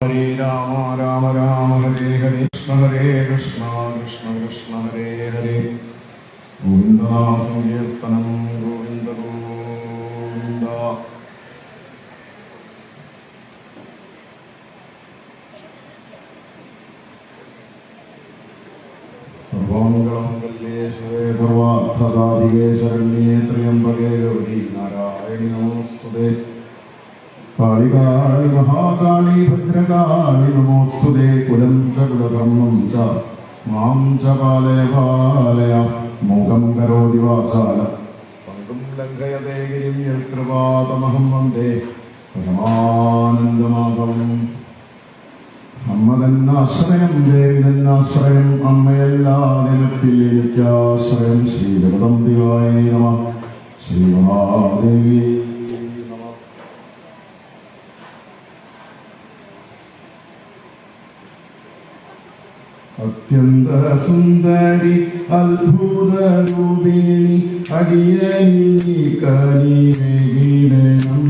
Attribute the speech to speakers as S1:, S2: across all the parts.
S1: ഹരേ രാമ രാമ രാമ ഹരേ ഹരേ കൃഷ്ണ ഹരേ കൃഷ്ണ കൃഷ്ണ കൃഷ്ണ ഹരേ ഹരേ ഗോവിന്ദ സങ്കീർത്തനം ഗോവിന്ദ ഗോവിന്ദ. സർവമംഗളമംഗല്യേ ശിവേ സർവാർത്ഥസാധികേ ശരണ്യേ ത്രയംബകേ ഗൗരി നാരായണി നമോസ്തുതേ. കാളി കാളി മഹാകാളി ഭദ്രകാളി നമോസ്തുതേ. കുലം ച കുലധർമ്മം ച മാം ച പാലയ പാലയ. മൂകം കരോതി വാചാല പങ്കും ലംഘയതേ ഗിരിം യൽകൃപാതമഹം വന്ദേ പരമാനന്ദമാധവം. അമ്മ തന്നാശ്രയം ദേവി തന്നാശ്രയം അമ്മയല്ലാതെ മറ്റില്ലെനിക്കാശ്രയം. ശ്രീജഗദം ദിവായ നമഃ. ശ്രീമഹാദേവി അത്യന്ത സുന്ദരി അത്ഭുത രൂപിണി അടിയനി കനിവേണം.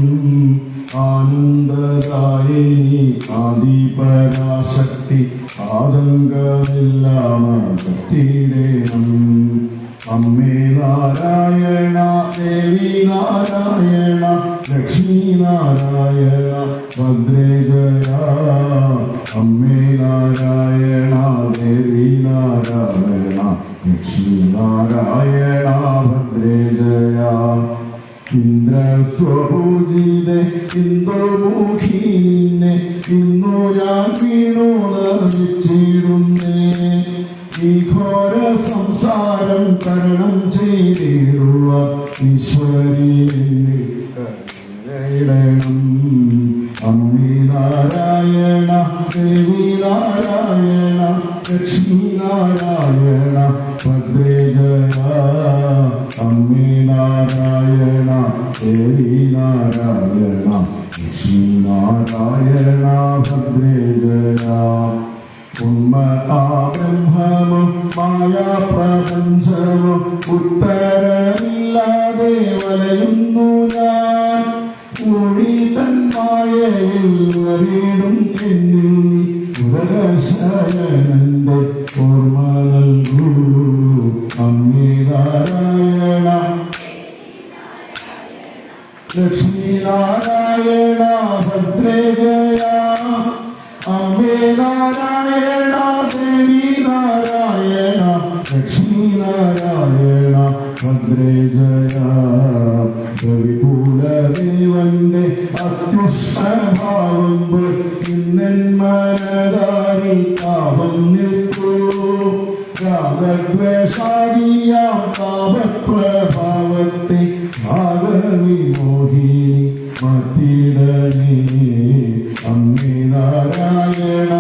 S1: ആനന്ദദായിനി ആദിപരാശക്തി ആതങ്കമില്ലാമീടേണം. അമ്മേ നാരായണ ദേവി നാരായണ ലക്ഷ്മി നാരായണ ഭദ്രേ ജയ. അമ്മേ നാരായണ ദേവി നാരായണ ലക്ഷ്മി നാരായണ ഭദ്രേ ജയ. ഇന്ദ്രസ്വപൂജിതേ ഇന്ദുമുഖി നിന്നെ ഇന്നു ഞാൻ വീണു നമിച്ചിടുന്നേ. ഈ ഘോര സംസാരം തരണം ചെയ്തിടുക ഈശ്വരി കരുണയിടണം. അമ്മേ നാരായണ ദേവി നാരായണ ലക്ഷ്മി നാരായണ ഭദ്രേ ജയ. അമ്മേ നാരായണ ദേവി നാരായണ ലക്ഷ്മി നാരായണ ഭദ്രേ ജയ. ഉമ്മ ആ ബ്രഹ്മവും മായാപ്രപഞ്ചവും ഉത്തരമില്ലാതെ വലയുന്നു ഞാൻ. ഉഴി തന്മായയിൽ വീടും എന്നിൽ ഉദകശയനന്റെ ഓർമ്മ നൽകൂ. അമ്മേ നാരായണ ലക്ഷ്മി നാരായണ ഭദ്രേ ജയ. അമ്മേ നാരായണ ദേവി നാരായണ ലക്ഷ്മി നാരായണ ഭദ്രേ ജയ. വിപുലദേവന്റെ അത്യുഷ്ണഭാവം ഇന്നൻ മനതാരിൽ താപം നിൽക്കൂ. രാഗദ്വേഷാദിയാം താപപ്രഭാവത്തെ ഭാഗവിമോഹിനി മത്തിടനേ. അമ്മേ നാരായണ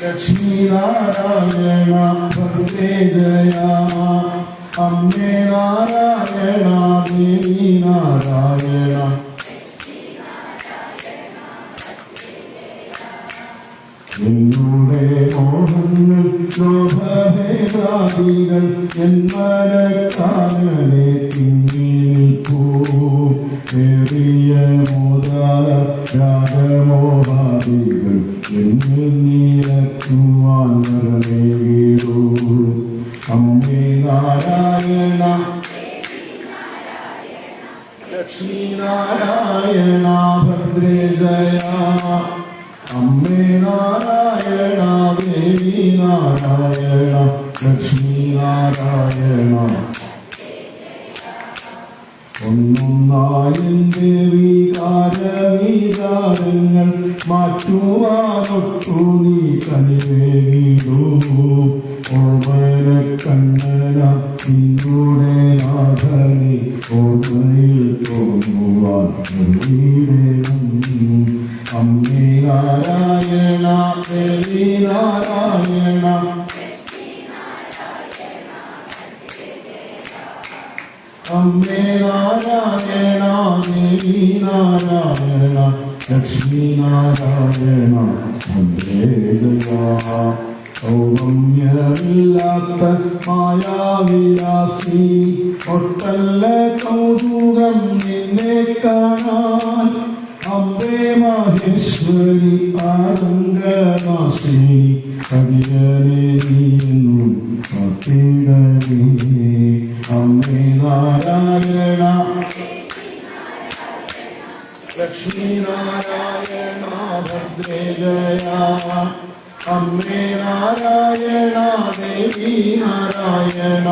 S1: ലക്ഷ്മി നാരായണ ഭദ്രേ ജയ. അമ്മേ നാരായണ ദേവി നാരായണ എന്നുടെ മോഹങ്ങൾ ലോഭഭേദാദികൾ എന്മരക്കാലനെ തിങ്ങിപ്പോ. ഏറിയ മോദാല രാഗമോഹാദികൾ എന്നിൽ നീരക്കുവാൻ നരനേടൂ. അമ്മേ നാരായണ ലക്ഷ്മി നാരായണ ഭദ്രേ ജയ. അമ്മേ നാരായണ ദേവി നാരായണ ലക്ഷ്മി നാരായണ. ഒന്നൊന്നായെന്റെ വികാരവികാരങ്ങൾ മാറ്റുവാനൊട്ടു നീ കനിവേകിടൂ. ഓർമ്മന കണ്ണന നിന്നോടെ നാഥനെ ഓർമ്മയിൽ തോന്നുവാൻ വീടേണം. അമ്മേ നാരായണ ദേവി നാരായണ അമ്മേ നാരായണ ദേവി നാരായണ ലക്ഷ്മി നാരായണ ഭദ്രേ ജയ. സൗമ്യമില്ലാത്ത മായാവിലാസി ഒട്ടല്ല കൗതുകം നിന്നെ കാണാൻ. അംബേ മഹേശ്വരി ആനന്ദനാശിനി ഹരിഹരേ നീയെന്നും കാത്തിടണേ. അമ്മേ നാരായണ ലക്ഷ്മീ നാരായണ ഭദ്രേ ജയ. അമ്മേ നാരായണ ദേവി നാരായണ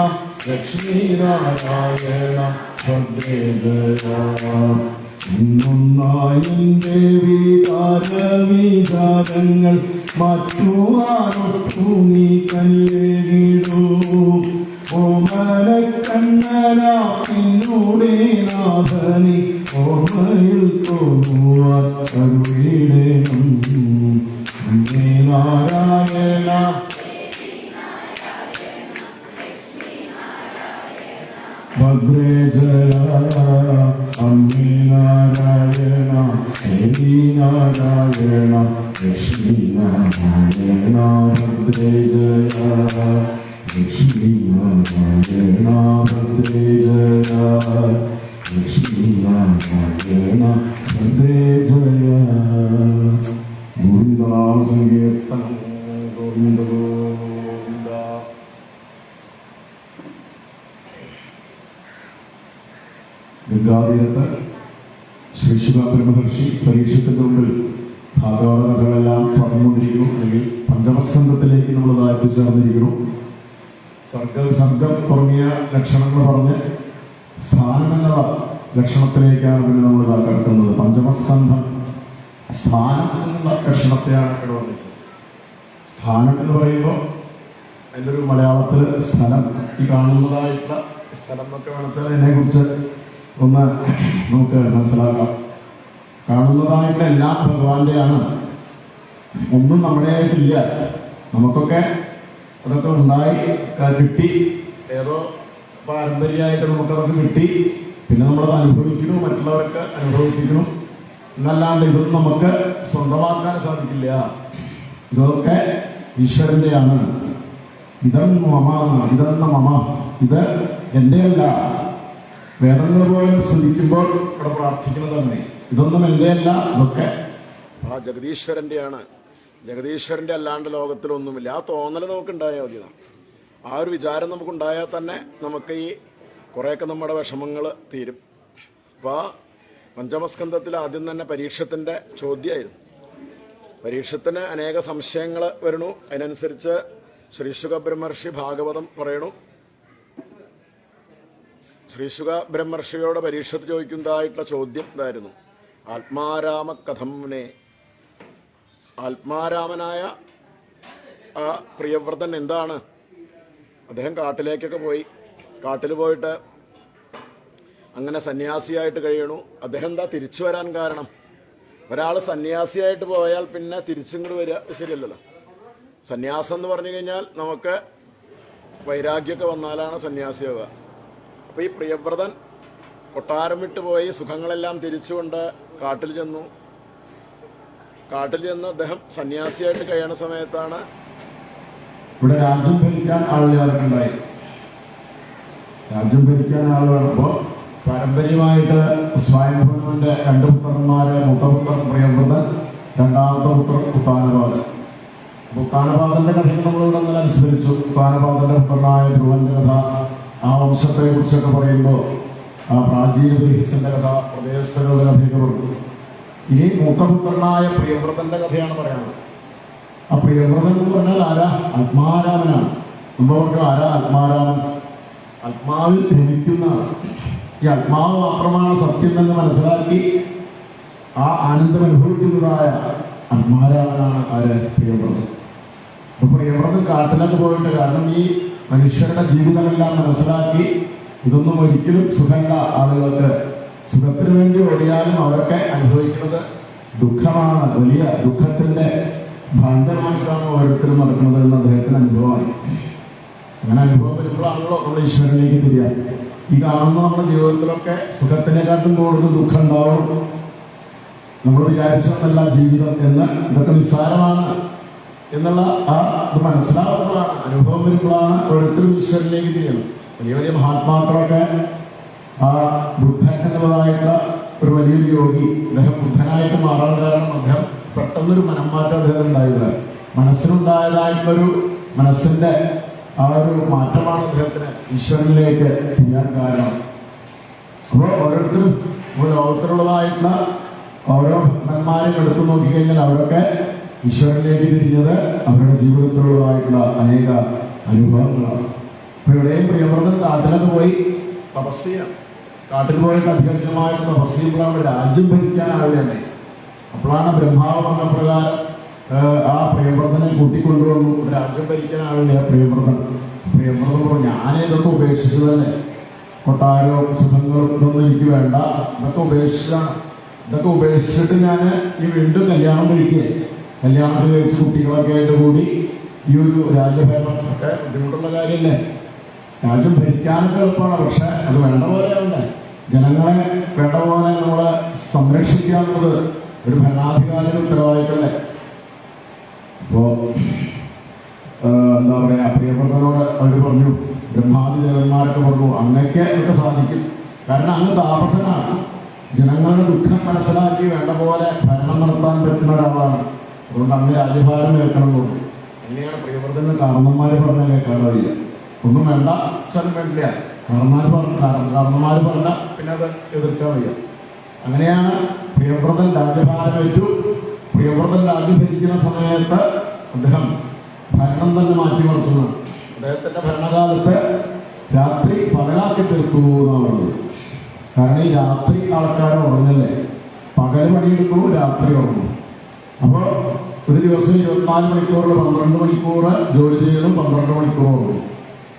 S1: ലക്ഷ്മീ നാരായണ ഭദ്രേ ജയ. ഇന്നൊന്നായും ദേവി താരവിചാരങ്ങൾ മാറ്റുവാനൊട്ടു നീ കല്ലേടൂ. ഓമനക്കണ്ണന എന്നോടേ നാഥനി ഓർമ്മയിൽ തോന്നുവാൻ കരുണീടേണം. അമ്മേ നാരായണ ഭദ്രേ ജയ. അമ്മേ നാരായണ ദേവി നാരായണ ലക്ഷ്മീ നാരായണ ഭദ്രേ ജയ. ലക്ഷ്മീ നാരായണ ഭദ്രേ ജയ. ലക്ഷ്മീ നാരായണ ഭദ്രേ ജയ. ഗോവിന്ദാ സങ്കീർത്തനം ഗോവിന്ദ ഗോവിന്ദ. ഗംഗാതീരത്ത് ശ്രീ ശുഗാബ്രഹ്മർഷി പരീക്ഷത്തിന്റെ മുമ്പിൽ ഭാഗവത കഥകളെല്ലാം പറഞ്ഞുകൊണ്ടിരിക്കുന്നു. അല്ലെങ്കിൽ പഞ്ചമസ്കന്ധത്തിലേക്ക് നമ്മൾ എത്തിച്ചേർന്നിരിക്കുന്നു. സർഗം തുടങ്ങിയ ലക്ഷണങ്ങൾ പറഞ്ഞ് സ്ഥാനം എന്ന ലക്ഷണത്തിലേക്കാണ് പിന്നെ നമ്മൾ കിടക്കുന്നത്. പഞ്ചമസ്കന്ധം സ്ഥാനം എന്നുള്ള ലക്ഷണത്തെയാണ് ഇവിടെ വന്നിരിക്കുന്നത്. സ്ഥാനം എന്ന് പറയുമ്പോൾ അതിൻ്റെ ഒരു മലയാളത്തിൽ സ്ഥലം, ഈ കാണുന്നതായിട്ടുള്ള സ്ഥലം എന്നൊക്കെ വേണമെച്ചാൽ അതിനെക്കുറിച്ച് ഒന്ന് നമുക്ക് മനസ്സിലാക്കാം. കാണുന്നതായിട്ട് എല്ലാം ഭഗവാന്റെയാണ്, ഒന്നും നമ്മുടെ ആയിട്ടില്ല. നമുക്കൊക്കെ അതൊക്കെ ഉണ്ടായി കിട്ടി, ഏതോ പാരമ്പര്യമായിട്ട് നമുക്കതൊക്കെ കിട്ടി. പിന്നെ നമ്മളത് അനുഭവിക്കുന്നു, മറ്റുള്ളവർക്ക് അനുഭവിപ്പിക്കുന്നു എന്നല്ലാണ്ട് ഇതൊന്നും നമുക്ക് സ്വന്തമാക്കാൻ സാധിക്കില്ല. ഇതൊക്കെ ഈശ്വരന്റെയാണ്. ഇതെന്ന മമ, ഇത് എന്റെയല്ല. വേദങ്ങൾ പോലും ശ്രദ്ധിക്കുമ്പോൾ ഇവിടെ പ്രാർത്ഥിക്കുന്നത് തന്നെ ഇതൊന്നും എന്റെയല്ല, ഇതൊക്കെ ആ ജഗദീശ്വരന്റെയാണ്. ജഗദീശ്വരന്റെ അല്ലാണ്ട് ലോകത്തിലൊന്നുമില്ല. ആ തോന്നൽ നമുക്കുണ്ടായാൽ മതി. ആ ഒരു വിചാരം നമുക്കുണ്ടായാൽ തന്നെ നമുക്ക് ഈ കുറേയൊക്കെ നമ്മുടെ വിഷമങ്ങൾ തീരും. അപ്പൊ ആ പഞ്ചമസ്കന്ധത്തിൽ ആദ്യം തന്നെ പരീക്ഷത്തിന്റെ ചോദ്യമായിരുന്നു. പരീക്ഷത്തിന് അനേക സംശയങ്ങൾ വരണു. അതിനനുസരിച്ച് ശ്രീ ശുഗബ്രഹ്മർഷി ഭാഗവതം പറയണു. ശ്രീ ശുഗബ്രഹ്മർഷിയോട് പരീക്ഷത്ത് ചോദിക്കുന്നതായിട്ടുള്ള ചോദ്യം ഇതായിരുന്നു: ആത്മാരാമ കഥംനെ, ആത്മാരാമനായ ആ പ്രിയവ്രതൻ എന്താണ്? അദ്ദേഹം കാട്ടിലേക്കൊക്കെ പോയി. കാട്ടിൽ പോയിട്ട് അങ്ങനെ സന്യാസിയായിട്ട് കഴിയണു. അദ്ദേഹം എന്താ തിരിച്ചു വരാൻ കാരണം? ഒരാൾ സന്യാസിയായിട്ട് പോയാൽ പിന്നെ തിരിച്ചിങ്ങോട്ട് വരിക ശരിയല്ലല്ലോ. സന്യാസം എന്ന് പറഞ്ഞു കഴിഞ്ഞാൽ നമുക്ക് വൈരാഗ്യമൊക്കെ വന്നാലാണ് സന്യാസിയാവുക. അപ്പൊ ഈ പ്രിയവ്രതൻ കൊട്ടാരം വിട്ടു പോയി സുഖങ്ങളെല്ലാം തിരിച്ചുകൊണ്ട് കാട്ടിൽ ചെന്നു. കാട്ടിൽ ചെന്ന് അദ്ദേഹം സന്യാസിയായിട്ട് കഴിയുന്ന സമയത്താണ് ഇവിടെ രാജ്യം ഭരിക്കാൻ ആളുകളുണ്ടായി. രാജ്യം ഭരിക്കാൻ ആളുകളപ്പോ പാരമ്പര്യമായിട്ട് സ്വയംഭൂമന്റെ രണ്ട് പുത്രന്മാര്, മൂത്തപുത്രൻ പ്രിയവ്രതൻ, രണ്ടാമത്തെ പുത്രൻ ഉത്താനപാദൻ. ഉത്താനപാദന്റെ കഥയിൽ നമ്മളിവിടെ നിന്ന് അനുസരിച്ചു. ഉത്താനപാദന്റെ പുത്രനായ ധ്രുവന്റെ കഥ, ആ വംശത്തെ കുറിച്ചൊക്കെ പറയുമ്പോൾ ആ പ്രാചീന ബഹിസിന്റെ കഥ, പ്രദേശങ്ങളുടെ കഥയൊക്കെ പറഞ്ഞു. ഇനി മൂത്തപുത്രനായ പ്രിയവ്രതന്റെ കഥയാണ് പറയാനുള്ളത്. ആ പ്രിയവ്രതൻ എന്ന് പറഞ്ഞാൽ ആരാ? ആത്മാരാമനാണ്. നമ്മൾക്ക് ആരാ ആത്മാരാമൻ? ആത്മാവിൽ ഭ്രമിക്കുന്ന, ഈ ആത്മാവ് മാത്രമാണ് സത്യം എന്ന് മനസ്സിലാക്കി ആ ആനന്ദം അനുഭവിക്കുന്നതായ ആത്മാരാമനാണ് ആര്? പ്രിയവ്രതൻ. അപ്പൊ പ്രിയവ്രതൻ കാട്ടിലൊക്കെ പോയിട്ട്, കാരണം ഈ മനുഷ്യരുടെ ജീവിതമെല്ലാം മനസ്സിലാക്കി ഇതൊന്നും ഒരിക്കലും സുഖമല്ല. ആളുകൾക്ക് സുഖത്തിന് വേണ്ടി ഓടിയാലും അവരൊക്കെ അനുഭവിക്കുന്നത് ദുഃഖമാണ്. വലിയ ദുഃഖത്തിന്റെ ഭാണ്ഡമായിട്ടാണ് ഓരോരുത്തരും നടക്കുന്നത് എന്ന് അദ്ദേഹത്തിന് അനുഭവമായി. അങ്ങനെ അനുഭവം വരുമ്പോഴാണല്ലോ നമ്മൾ ഈശ്വരനിലേക്ക് തിരിയാൻ. ഈ കാണുന്ന നമ്മുടെ ജീവിതത്തിലൊക്കെ സുഖത്തിനെക്കാട്ടും കൂടുതൽ ദുഃഖം ഉണ്ടാവും. നമ്മൾ വിചാരിച്ചതല്ല ജീവിതം എന്ന്, ഇതൊക്കെ നിസ്സാരമാണ് എന്നുള്ള ആ ഇത് മനസ്സിലാവുമ്പോഴാണ്, അനുഭവം വരുമ്പോഴാണ് ഓരോരുത്തരും ഈശ്വരനിലേക്ക് തിരിയണം. വലിയ വലിയ മഹാത്മാക്കളൊക്കെ ആ ബുദ്ധൻ എന്നുള്ളതായിട്ടുള്ള ഒരു വലിയൊരു യോഗി, അദ്ദേഹം ബുദ്ധനായിട്ട് മാറാൻ കാരണം അദ്ദേഹം പെട്ടെന്നൊരു മനംമാറ്റം അദ്ദേഹം ഉണ്ടായത്, മനസ്സിനുണ്ടായതായിട്ടുള്ളൊരു മനസ്സിന്റെ ആ ഒരു മാറ്റമാണ് അദ്ദേഹത്തിന് ഈശ്വരനിലേക്ക് ചെയ്യാൻ കാരണം. അപ്പോൾ ഓരോരുത്തരും ലോകത്തിലുള്ളതായിട്ടുള്ള ഓരോ ഭക്തന്മാരെയും എടുത്തു നോക്കിക്കഴിഞ്ഞാൽ അവരൊക്കെ ഈശ്വരനിലേക്ക് തിരിഞ്ഞത് അവരുടെ ജീവിതത്തിലുള്ളതായിട്ടുള്ള അനേക അനുഭവങ്ങളാണ്. അപ്പൊ ഇവിടെയും പ്രിയവ്രതൻ കാട്ടിലൊക്കെ പോയി തപസ് ചെയ്യാം. കാട്ടിൽ പോയിട്ട് അധികമായിട്ട് തപസ് ചെയ്യുമ്പോഴാണ് രാജ്യം ഭരിക്കാനാവില്ലേ. അപ്പോഴാണ് ബ്രഹ്മാവ് പറഞ്ഞ പ്രകാരം ആ പ്രിയവ്രതനെ കൂട്ടിക്കൊണ്ടുവന്നു. രാജ്യം ഭരിക്കാനാവില്ല പ്രിയവ്രതൻ. പ്രിയവ്രതൻ പറഞ്ഞു, ഞാനിതൊക്കെ ഉപേക്ഷിച്ചതല്ലേ, കൊട്ടാരോ സുഖങ്ങളോ ഇതൊന്നും എനിക്ക് വേണ്ട, ഇതൊക്കെ ഉപേക്ഷിച്ചതാണ്. ഇതൊക്കെ ഉപേക്ഷിച്ചിട്ട് ഞാൻ ഈ വീണ്ടും കല്യാണം കഴിക്കുക, കല്യാണം കഴിച്ച് കുട്ടികളൊക്കെ ആയിട്ട് കൂടി ഈ ഒരു രാജ്യഭരണം ഒക്കെ ബുദ്ധിമുട്ടുള്ള കാര്യമല്ലേ. രാജ്യം ഭരിക്കാനൊക്കെ എളുപ്പമാണ്, പക്ഷെ അത് വേണ്ട പോലെ ആവണ്ടേ. ജനങ്ങളെ വേണ്ട പോലെ നമ്മളെ സംരക്ഷിക്കുക എന്നുള്ളത് ഒരു ഭരണാധികാരിയുടെ ഉത്തരവാദിത്തമല്ലേ. അപ്പോ എന്താ പറയാ, പ്രിയപ്പെട്ടവരോട് അവർ പറഞ്ഞു, ബ്രഹ്മാദി ദേവന്മാരൊക്കെ പറഞ്ഞു, അങ്ങക്ക് ഒക്കെ സാധിക്കും, കാരണം അങ്ങ് താപസനാണ്, ജനങ്ങളുടെ ദുഃഖം മനസ്സിലാക്കി വേണ്ട പോലെ ഭരണം നടത്താൻ പറ്റുന്ന ഒരാളാണ്, അതുകൊണ്ട് അങ്ങ് രാജ്യഭാരം ഏൽക്കണം എന്ന് പറഞ്ഞു. അങ്ങനെയാണ് പ്രിയവർദ്ധന കാരണന്മാര് പറഞ്ഞ കേൾക്കാറില്ല. ഒന്നും വേണ്ട സ്ഥലം വേണ്ടില്ല, കാരണന്മാര് പറഞ്ഞ പിന്നെ അത് എതിർക്കാൻ വയ്യ. അങ്ങനെയാണ് പ്രിയവ്രതൻ രാജ്യഭാരമേറ്റു. പ്രിയവ്രതൻ രാജ്യം ഭരിക്കുന്ന സമയത്ത് അദ്ദേഹം ഭരണം തന്നെ മാറ്റിമറിച്ചു. അദ്ദേഹത്തിന്റെ ഭരണകാലത്ത് രാത്രി പകലാക്കി തീർത്തു എന്നാണ് പറഞ്ഞത്. കാരണം ഈ രാത്രി ആൾക്കാർ ഉറങ്ങല്ലേ, പകൽ പണിയെടുക്കൂ, രാത്രി ഉറങ്ങും. അപ്പോൾ ഒരു ദിവസം 24 മണിക്കൂറിൽ 12 മണിക്കൂർ ജോലി ചെയ്യലും 12 മണിക്കൂർ ഉറങ്ങും.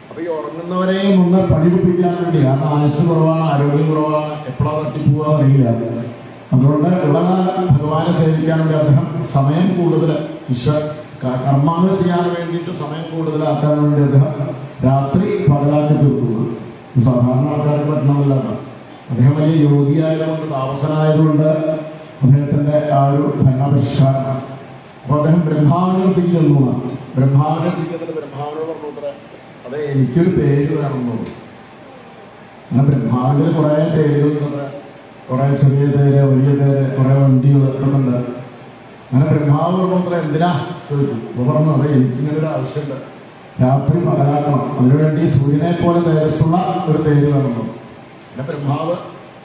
S1: അപ്പൊ ഈ ഉറങ്ങുന്നവരെയും ഒന്ന് പഠിപ്പിക്കാൻ വേണ്ടി, കാരണം ആയുസ് കുറവാണ്, ആരോഗ്യം കുറവാണ്, എപ്പോഴാണ് തട്ടിപ്പോവാൻ അറിയില്ല. അതുകൊണ്ട് ഉള്ള ഭഗവാനെ സേവിക്കാൻ വേണ്ടി അദ്ദേഹം സമയം കൂടുതൽ കർമ്മങ്ങൾ ചെയ്യാൻ വേണ്ടിയിട്ട് സമയം കൂടുതലാക്കാൻ വേണ്ടി അദ്ദേഹം രാത്രി പകലാക്കി തീർക്കുന്നു. സാധാരണ ആൾക്കാർക്ക് പറ്റണമെന്നില്ല. അദ്ദേഹം വലിയ യോഗിയായതുകൊണ്ട്, താമസനായതുകൊണ്ട് അദ്ദേഹത്തിന്റെ ആ ഒരു ഭരണപരിഷ്കാരം. അപ്പൊ അദ്ദേഹം ബ്രഹ്മാവിനടുത്തേക്ക് ചെന്നതാണ്. ബ്രഹ്മാവിനടുത്തേക്ക് ബ്രഹ്മാവിനോട് പറഞ്ഞു, അതെ എനിക്കൊരു പേര് വേണമെന്നുള്ളൂ. അങ്ങനെ ബ്രഹ്മാവിന് കുറെ പേരുകളുണ്ട്, കുറെ ചെറിയ പേര്, വലിയ പേര്, കുറെ വണ്ടികൾ ഉണ്ട്. അങ്ങനെ ബ്രഹ്മാവ് പറഞ്ഞത്ര എന്തിനാ ചോദിച്ചു. അപ്പൊ പറഞ്ഞു, അതെ എനിക്കിങ്ങനെ ഒരു ആവശ്യമുണ്ട്, രാത്രി പകലാക്കണം, അതിനുവേണ്ടി സൂര്യനെ പോലെ തേജസ്സുള്ള ഒരു പേര് വേണമെന്നു. പിന്നെ ബ്രഹ്മാവ്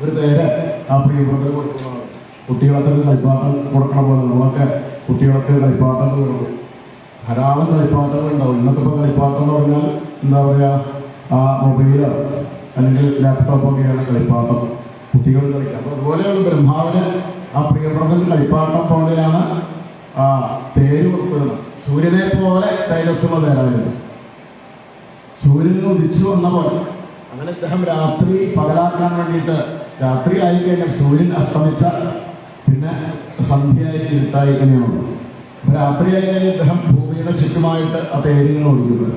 S1: ഒരു പേര് ആ പ്രിയപ്പെട്ട കൊടുക്കുന്നതാണ്. കുട്ടികൾക്ക് കളിപ്പാട്ടം കൊടുക്കണ പോലെ നമ്മളൊക്കെ കുട്ടികൾക്ക് കളിപ്പാട്ടങ്ങൾ കൊടുക്കും. ധാരാളം കളിപ്പാട്ടങ്ങൾ ഉണ്ടാവും. ഇന്നത്തെ ഇപ്പോൾ കളിപ്പാട്ടം എന്ന് പറഞ്ഞാൽ എന്താ പറയുക, ആ മൊബൈലോ അല്ലെങ്കിൽ ലാപ്ടോപ്പൊക്കെയാണ് കളിപ്പാട്ടം കുട്ടികൾ കളിക്കുക. അപ്പൊ അതുപോലെയാണ് ബ്രഹ്മാവിന് ആ പ്രിയപ്രദന്റെ കളിപ്പാട്ടം പോലെയാണ് ആ പേര് കൊടുക്കുന്നത്. സൂര്യനെ പോലെ തേജസ്സുള്ള പേരായിരുന്നു, സൂര്യന് ഉദിച്ചു വന്ന പോലെ. അങ്ങനെ അദ്ദേഹം രാത്രി പകലാക്കാൻ വേണ്ടിയിട്ട്, രാത്രി ആയിക്കഴിഞ്ഞാൽ സൂര്യൻ അസ്തമിച്ച പിന്നെ സന്ധ്യയായി ഇരുട്ടായി തന്നെയാണ്. അപ്പൊ രാത്രിയായി കഴിഞ്ഞാൽ അദ്ദേഹം ഭൂമിയുടെ ചുറ്റുമായിട്ട് ആ തേരിങ്ങനെ ഓടിക്കുന്നത്.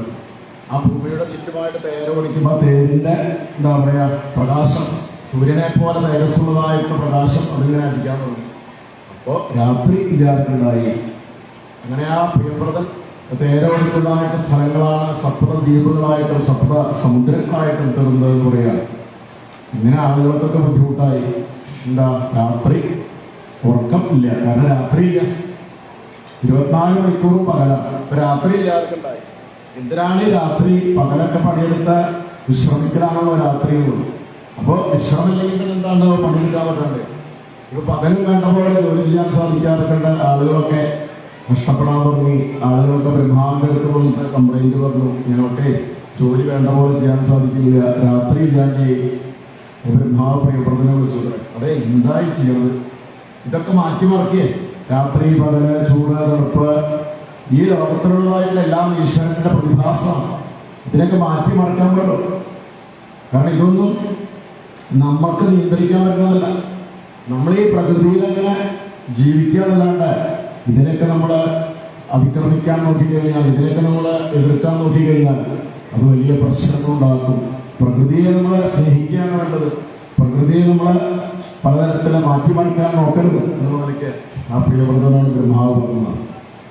S1: ആ ഭൂമിയുടെ ചുറ്റുമായിട്ട് തേര ഓടിക്കുമ്പോൾ ആ തേരിന്റെ എന്താ പറയാ പ്രകാശം, സൂര്യനെ പോലെ തേജസ്സുള്ളതായിട്ടുള്ള പ്രകാശം അതിങ്ങനെ അടിക്കാൻ തുടങ്ങി. അപ്പോ രാത്രി ഇല്ലാതുണ്ടായി. അങ്ങനെ ആ പ്രിയപ്രദൻ തേരോടിച്ചതായിട്ട് സ്ഥലങ്ങളാണ് സപ്ത ദ്വീപുകളായിട്ടും സപ്ത സമുദ്രങ്ങളായിട്ടും തീർന്നത് എന്ന് പറയുകയാണ്. ഇങ്ങനെ ആളുകൾക്കൊക്കെ ബുദ്ധിമുട്ടായി. എന്താ, രാത്രി ഉറക്കം ഇല്ല, കാരണം രാത്രി ഇല്ല, 24 മണിക്കൂറും പകലാണ്. രാത്രി ഇല്ലാതുണ്ടായി. എന്തിനാണ് ഈ രാത്രി? പകലൊക്കെ പണിയെടുത്ത വിശ്രമിക്കലാണല്ലോ രാത്രിയുള്ളത്. അപ്പോൾ വിശ്രമില്ലെങ്കിൽ എന്താണ് പണിയെടുക്കാൻ പറ്റാണ്ട്? ഇപ്പൊ പകലും വേണ്ട പോലെ ജോലി ചെയ്യാൻ സാധിക്കാതെ ആളുകളൊക്കെ കഷ്ടപ്പെടാൻ തുടങ്ങി. ആളുകളൊക്കെ ബ്രഹ്മാവിന്റെ അടുത്ത് പോലത്തെ കംപ്ലൈന്റ് പറഞ്ഞു, ഞങ്ങൾക്ക് ജോലി വേണ്ട പോലെ ചെയ്യാൻ സാധിക്കില്ല, രാത്രി ഇല്ലാണ്ട്. ബ്രഹ്മാവ് പ്രിയപ്രദനെ വിളിച്ചു, അതെ എന്തായി ചെയ്യണത്? ഇതൊക്കെ മാറ്റിമറിക്കേ. രാത്രി പകല് ചൂട് തണുപ്പ് ഈ ലോകത്തിലുള്ളതായിട്ടുള്ള എല്ലാം ഈശ്വരന്റെ പ്രതിഭാസമാണ്. ഇതിനൊക്കെ മാറ്റിമറിക്കാൻ പറ്റും. കാരണം ഇതൊന്നും നമ്മൾക്ക് നിയന്ത്രിക്കാൻ പറ്റുന്നതല്ല. നമ്മൾ ഈ പ്രകൃതിയിലെങ്ങനെ ജീവിക്കാന്നല്ലാണ്ട് ഇതിനൊക്കെ നമ്മൾ അതിക്രമിക്കാൻ നോക്കിക്കഴിഞ്ഞാൽ, ഇതിനൊക്കെ നമ്മൾ എതിർക്കാൻ നോക്കിക്കഴിഞ്ഞാൽ അത് വലിയ പ്രശ്നങ്ങളുണ്ടാക്കും. പ്രകൃതിയെ നമ്മൾ സ്നേഹിക്കുകയാണ് വേണ്ടത്. പ്രകൃതിയെ നമ്മൾ പലതരത്തിൽ മാറ്റിമറിക്കാൻ നോക്കരുത് എന്നുള്ളതിലേക്ക് ആ പ്രിയവ്രതനാണ് ബ്രഹ്മാവ് പറഞ്ഞത്.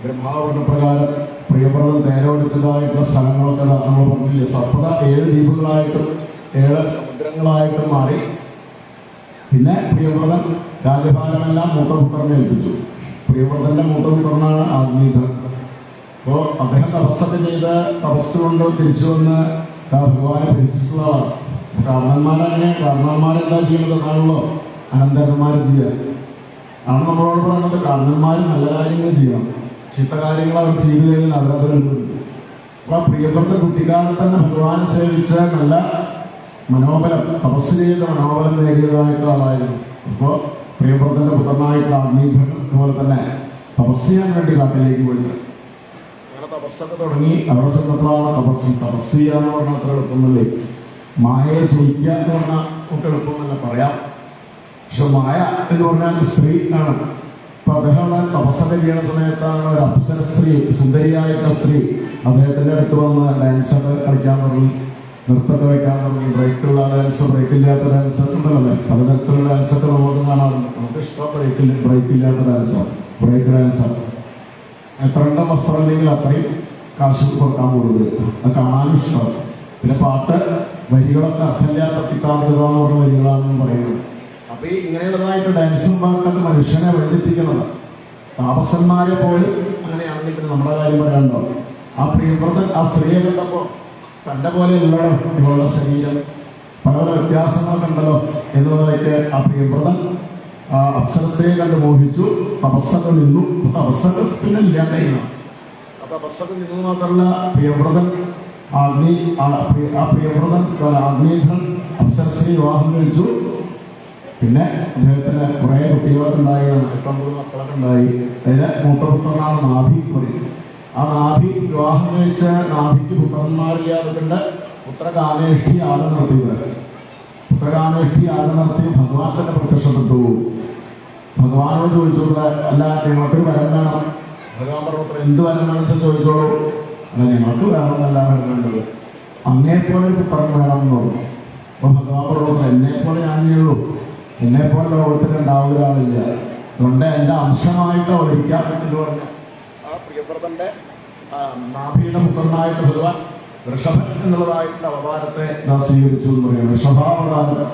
S1: ബ്രഹ്മാവ് പറഞ്ഞ പ്രകാരം പ്രിയവ്രതൻ തേരോടിച്ചതായിട്ടുള്ള സ്ഥലങ്ങളൊക്കെ നമ്മൾ പറഞ്ഞില്ലേ, 7 ദ്വീപുകളായിട്ടും 7 സമുദ്രങ്ങളായിട്ടും മാറി. പിന്നെ പ്രിയവ്രതൻ രാജഭാരമെല്ലാം മൂത്തപുത്രനെ ഏൽപ്പിച്ചു. പ്രിയവ്രതന്റെ മൂത്തപുത്രനാണ് ആഗ്നീധൻ. അപ്പോൾ അദ്ദേഹം തപസ്സൊക്കെ ചെയ്ത് തപസ് കൊണ്ട് തിരിച്ചു വന്ന് ഭഗവാനെ ഭരിച്ചിട്ടുള്ളതാണ്. കാരണന്മാരെന്താ ചെയ്യുന്നത്? അതാണല്ലോ അനന്തരന്മാർ ചെയ്യുക. ആണ് നമ്മളോട് പറയുന്നത്, കാരണന്മാർ നല്ല കാര്യങ്ങൾ ചെയ്യണം, ചീത്ത കാര്യങ്ങൾ അവർ ചെയ്തു കഴിഞ്ഞാൽ അവരതിലുണ്ട്. അപ്പോൾ പ്രിയപ്പെട്ട കുട്ടിക്കാലത്ത് തന്നെ ഭഗവാനെ സേവിച്ച് നല്ല മനോബലം, തപസ് ചെയ്ത മനോബലം നേടിയതായിട്ടുള്ള ആളായിരുന്നു. അപ്പോൾ പ്രിയപ്പെട്ടന്റെ പുത്രനായിട്ടുള്ള ആഗ്നീധൻ അതുപോലെ തന്നെ തപസ് ചെയ്യാൻ വേണ്ടി കാട്ടിലേക്ക് പോയിട്ട് അങ്ങനെ തപസ്സൊക്കെ തുടങ്ങി. അവിടെ ചെന്നപ്പോഴാണ് തപസ് ചെയ്യാന്ന് പറഞ്ഞാൽ അത്ര എളുപ്പമല്ലേ. മായയെ ജയിക്കുക എന്ന് പറഞ്ഞാൽ നമുക്ക് എളുപ്പം തന്നെ പറയാം. പക്ഷെ മായ എന്ന് പറഞ്ഞാൽ സ്ത്രീ ആണ്. അപ്പൊ അദ്ദേഹം തപസ്സൊക്കെ ചെയ്യുന്ന സമയത്താണ് ഒരു അപ്സര സ്ത്രീ, സുന്ദരിയായിട്ടുള്ള സ്ത്രീ അദ്ദേഹത്തിന്റെ അടുത്ത് വന്ന് ഡാൻസൊക്കെ കളിക്കാൻ തുടങ്ങി, നൃത്തമൊക്കെ വയ്ക്കാൻ തുടങ്ങി. ബ്രേക്കുള്ള ഡാൻസ്, ബ്രേക്കില്ലാത്ത ഡാൻസ് ഉണ്ടല്ലേ, പലതരത്തിലുള്ള ഡാൻസൊക്കെ നമുക്ക് കാണാറുണ്ട്. നമുക്ക് ഇഷ്ടം ബ്രേക്കില്ലാത്ത ഡാൻസാണ്, ബ്രേക്ക് ഡാൻസാണ്. എത്ര വസ്ത്രം ഉണ്ടെങ്കിൽ അത്രയും കാശ് കൊടുക്കാൻ കൂടുതൽ, അത് കാണാനും ഇഷ്ടമാണ്. പിന്നെ പാട്ട് വരികളൊക്കെ അർത്ഥമില്ലാത്ത പിത്താർക്കുക എന്ന് പറഞ്ഞ വരികളാണെന്ന് പറയുന്നത്. അപ്പൊ ഈ ഇങ്ങനെയുള്ളതായിട്ട് ഡാൻസും പാട്ടൊക്കെ മനുഷ്യനെ വെള്ളിപ്പിക്കുന്നത്. താപസന്മാരെ പോലും അങ്ങനെയാണെങ്കിൽ പിന്നെ നമ്മുടെ കാര്യം പറയാനുണ്ടോ? ആ പ്രിയവ്രതൻ ആ സ്ത്രീയെ കണ്ടപ്പോ തന്റെ പോലെയുള്ളോ ഇവളുടെ ശരീരം, പല വ്യത്യാസങ്ങളൊക്കെ ഉണ്ടല്ലോ എന്നതായിട്ട് ആ പ്രിയവ്രതൻ ആ അപ്സരസ്ത്രീയെ കണ്ട് മോഹിച്ചു. തപസ്സൊക്കെ നിന്നു. തപസ്സൊക്കെ പിന്നെ ഇല്ലാണ്ടായിരുന്നു. ആ തപസ്സൊക്കെ നിന്നു മാത്രമല്ല, പ്രിയവ്രതൻ പ്രിയവ്രതൻ ആഗ്നീധൻ അപ്സരസ്ത്രീ വിവാഹം കഴിച്ചു. പിന്നെ അദ്ദേഹത്തിന് കുറെ കുട്ടികളൊക്കെ ഉണ്ടായി, 8-9 മക്കളൊക്കെ ഉണ്ടായി. അതിന് മൂത്തപുത്രനാണ് നാഭി പറയും. ആ നാഭി വിവാഹം കഴിച്ച നാഭിക്ക് പുത്രന്മാരില്ലാതെ പുത്രകാമേഷ്ടി യാഗം നടത്തിയത്. പുത്രകാമേഷ്ടി യാഗം നടത്തി ഭഗവാൻ തന്നെ പ്രത്യക്ഷപ്പെട്ടു. ഭഗവാനോട് ചോദിച്ചോളൂ, അല്ല ഞങ്ങൾക്കൊരു വരം വേണം. ഭഗവാൻ പറഞ്ഞു, എന്ത് വരം വേണമെന്ന് ചോദിച്ചോളൂ. അല്ല ഞങ്ങൾക്ക് വേണമെന്നല്ല വേണ്ടത്, അങ്ങേപ്പോലെ ഒരു പുത്രൻ വേണമെന്ന് പറഞ്ഞു. അപ്പൊ ഭഗവാൻ പറഞ്ഞു, എന്നെപ്പോലെ ഞാനേയുള്ളൂ, എന്നെപ്പോലെ ലോകത്തിൽ ഉണ്ടാവുന്ന ഒരാളില്ല, അതുകൊണ്ട് എൻ്റെ അംശമായിട്ട് അവതരിക്കാം എന്ന് പറഞ്ഞു. ആ പ്രിയവ്രതന്റെ നാഭിയുടെ പുത്രനായിട്ട് ഭഗവാൻ ഋഷഭൻ എന്നുള്ളതായിട്ടുള്ള അവതാരത്തെ സ്വീകരിച്ചു എന്ന് പറയാം. ഋഷഭാവതാരം.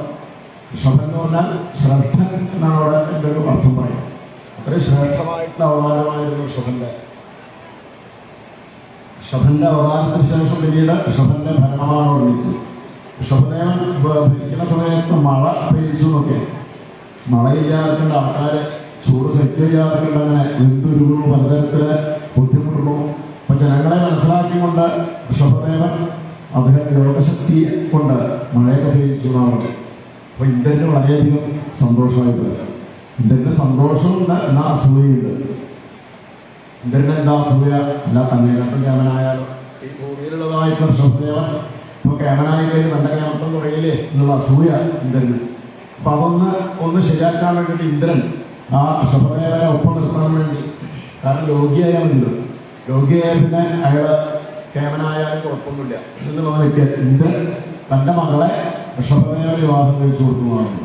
S1: ഋഷഭൻ എന്ന് പറഞ്ഞാൽ ശ്രേഷ്ഠൻ എന്നാണ് അവിടെ എൻ്റെ ഒരു അർത്ഥം പറയാം. അത്രയും ശ്രേഷ്ഠമായിട്ടുള്ള അവതാരമായിരുന്നു ഋഷഭന്റെ അവതാരത്തിന് ശേഷം പിന്നീട് ഋഷഭന്റെ ഭരണമാണ് വർണ്ണിച്ചത്. ഋഷഭദേവൻ ഭരിക്കുന്ന സമയത്ത് മഴ പെയ്ച്ചു എന്നൊക്കെ, മഴയില്ലാതെ ആൾക്കാര് ചൂട് സെറ്റ് ചെയ്യാതെ അങ്ങനെ എന്തൊരുകുന്നു, പലതരത്തില് ബുദ്ധിമുട്ടുന്നു. അപ്പൊ ജനങ്ങളെ മനസ്സിലാക്കിക്കൊണ്ട് ഋഷഭദേവൻ അദ്ദേഹം യോഗശക്തിയെ കൊണ്ട് മഴയൊക്കെ പെയ്ച്ചു എന്നാണ്. അപ്പൊ ഇന്ദ്രന് വളരെയധികം സന്തോഷമായിട്ട്, ഇന്ദ്രന് സന്തോഷമുണ്ട് എന്നാ അസൂയുണ്ട്. ഇന്ദ്രന് എന്താ അസൂയ? അല്ല തന്നെക്കാട്ടും കേമനായാലും ഈ ഭൂമിയിലുള്ളതായിട്ട് ഋഷഭദേവൻ ഇപ്പൊ കേമനായി കഴിഞ്ഞ് തന്റെ കേമത്തം കുറയില്ലേ എന്നുള്ള അസൂയ ഇന്ദ്രന്. അപ്പൊ അതൊന്ന് ശരിയാക്കാൻ വേണ്ടിയിട്ട് ഇന്ദ്രൻ ആ ഋഷഭദേവനെ ഒപ്പം നിർത്താൻ വേണ്ടി, കാരണം രോഗിയായാലുണ്ട്, രോഗിയായ പിന്നെ അയാള് കേമനായാലും കുഴപ്പമൊന്നുമില്ല എന്നുള്ളതൊക്കെ ഇന്ദ്രൻ തന്റെ മകളെ ഋഷഭദേവ വിവാഹം കഴിച്ചു കൊടുക്കുന്നതാണ്.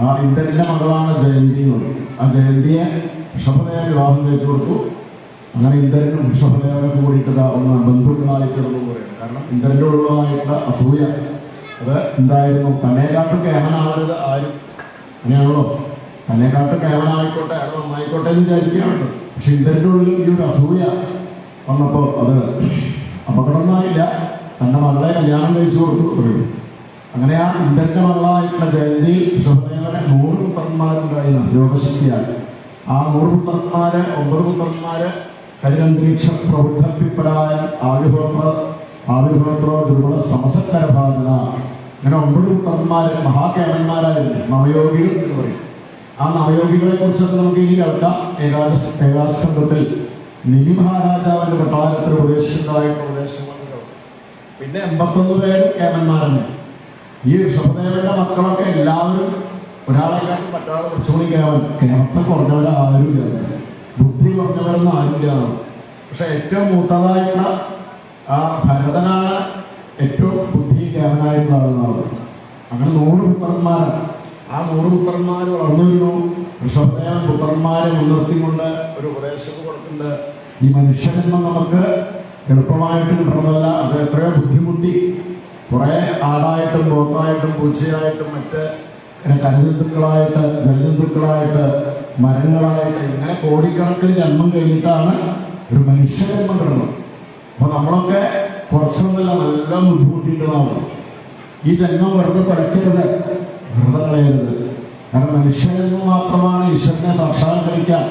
S1: ആ ഇന്ദ്രന്റെ മകളാണ് ജയന്തി എന്ന് പറയും. ആ ജയന്തിയെ ഋഷഭദേവ വിവാഹം കഴിച്ചു കൊടുത്തു. അങ്ങനെ ഇന്ദ്രനും ഋഷഭദേവനും കൂടിയിട്ട് ഒന്ന് ബന്ധുക്കളായിട്ടിരുന്നു പറയുന്നത്. കാരണം ഇന്ദ്രന്റെ ഉള്ളതായിട്ടുള്ള അസൂയ അത് എന്തായിരുന്നു? തന്നെക്കാട്ടും കേമനാവരുത് ആരും, അങ്ങനെയാണല്ലോ. തന്നെക്കാട്ടും കേമനായിക്കോട്ടെ, അത് നന്നായിക്കോട്ടെ എന്ന് വിചാരിക്കുകയാണ്. പക്ഷെ ഇന്ദ്രന്റെ ഉള്ളിൽ ഈ ഒരു അസൂയ വന്നപ്പോ അത് അപകടമൊന്നായില്ല, തന്റെ മകളെ കല്യാണം കഴിച്ചു കൊടുത്തു. അങ്ങനെ ആ ഇന്ദ്രന്റെ മകളായിട്ടുള്ള ജയന്തി ഋഷഭദേവനെ 100 പുത്രന്മാരുണ്ടായിരുന്നു യോഗശക്തിയായി. ആ 100 പുത്രന്മാര് 9 പുത്രന്മാര് കരിരന്തരീക്ഷ പ്രബുദ്ധപ്പിപ്പടായ ആവിർഭോത്രോ ദുർബല സമസത്തരഭാഗന. അങ്ങനെ 9 പുത്രന്മാര് മഹാകേമന്മാരായിരുന്നു, നവയോഗികൾ എന്ന് പറയും. ആ നവയോഗികളെ കുറിച്ചൊക്കെ നമുക്ക് ഇനി കേൾക്കാം. ഏകാദശത്തിൽ നിമി മഹാരാജാവിന്റെ കൊട്ടാരത്തിൽ ഉപദേശിച്ചതായിട്ടുള്ള ഉപദേശങ്ങളൊക്കെ കേൾക്കാം. പിന്നെ 81 പേര് കേമന്മാരുണ്ട്. ഈ ഋഷഭദേവന്റെ മക്കളൊക്കെ എല്ലാവരും ഒരാളെക്കാട്ടും മറ്റൊരാളെ കുറച്ചുകൂടി കേമത്തെ കുറഞ്ഞവരാരുമില്ല, ബുദ്ധി കുറഞ്ഞവരെന്ന് ആരുമില്ല. പക്ഷെ ഏറ്റവും മൂത്തതായിട്ടുള്ള ആ ഭരതനാണ് ഏറ്റവും ബുദ്ധി കേമനായിട്ടുള്ള ആളെന്നാണ്. അങ്ങനെ 100 പുത്രന്മാരാണ്. ആ 100 പുത്രന്മാർ വളർന്നു വരുന്നു. ഋഷഭദേവൻ പുത്രന്മാരെ മുൻനിർത്തിക്കൊണ്ട് ഒരു ഉപദേശം കൊടുക്കുന്നുണ്ട്. ഈ മനുഷ്യജന്മം നമുക്ക് എളുപ്പമായിട്ട് കിട്ടുന്നതല്ല, അത് എത്രയോ ബുദ്ധിമുട്ടി കുറെ ആടായിട്ടും പോത്തായിട്ടും പൂച്ചയായിട്ടും മറ്റ് കരുജന്തുക്കളായിട്ട്, ജലജന്തുക്കളായിട്ട്, മരങ്ങളായിട്ട് ഇങ്ങനെ കോടിക്കണക്കിന് ജന്മം കഴിഞ്ഞിട്ടാണ് ഒരു മനുഷ്യജന്മം കിടന്നത്. അപ്പൊ നമ്മളൊക്കെ കുറച്ചൊന്നുമില്ല, നല്ല ബുദ്ധിമുട്ടിയിട്ടുള്ളതാണ്. ഈ ജന്മം വെറുതെ പഠിക്കരുത്, വെറുതെ കളയരുത്. കാരണം മനുഷ്യജന്മം മാത്രമാണ് ഈശ്വരനെ സാക്ഷാത്കരിക്കാൻ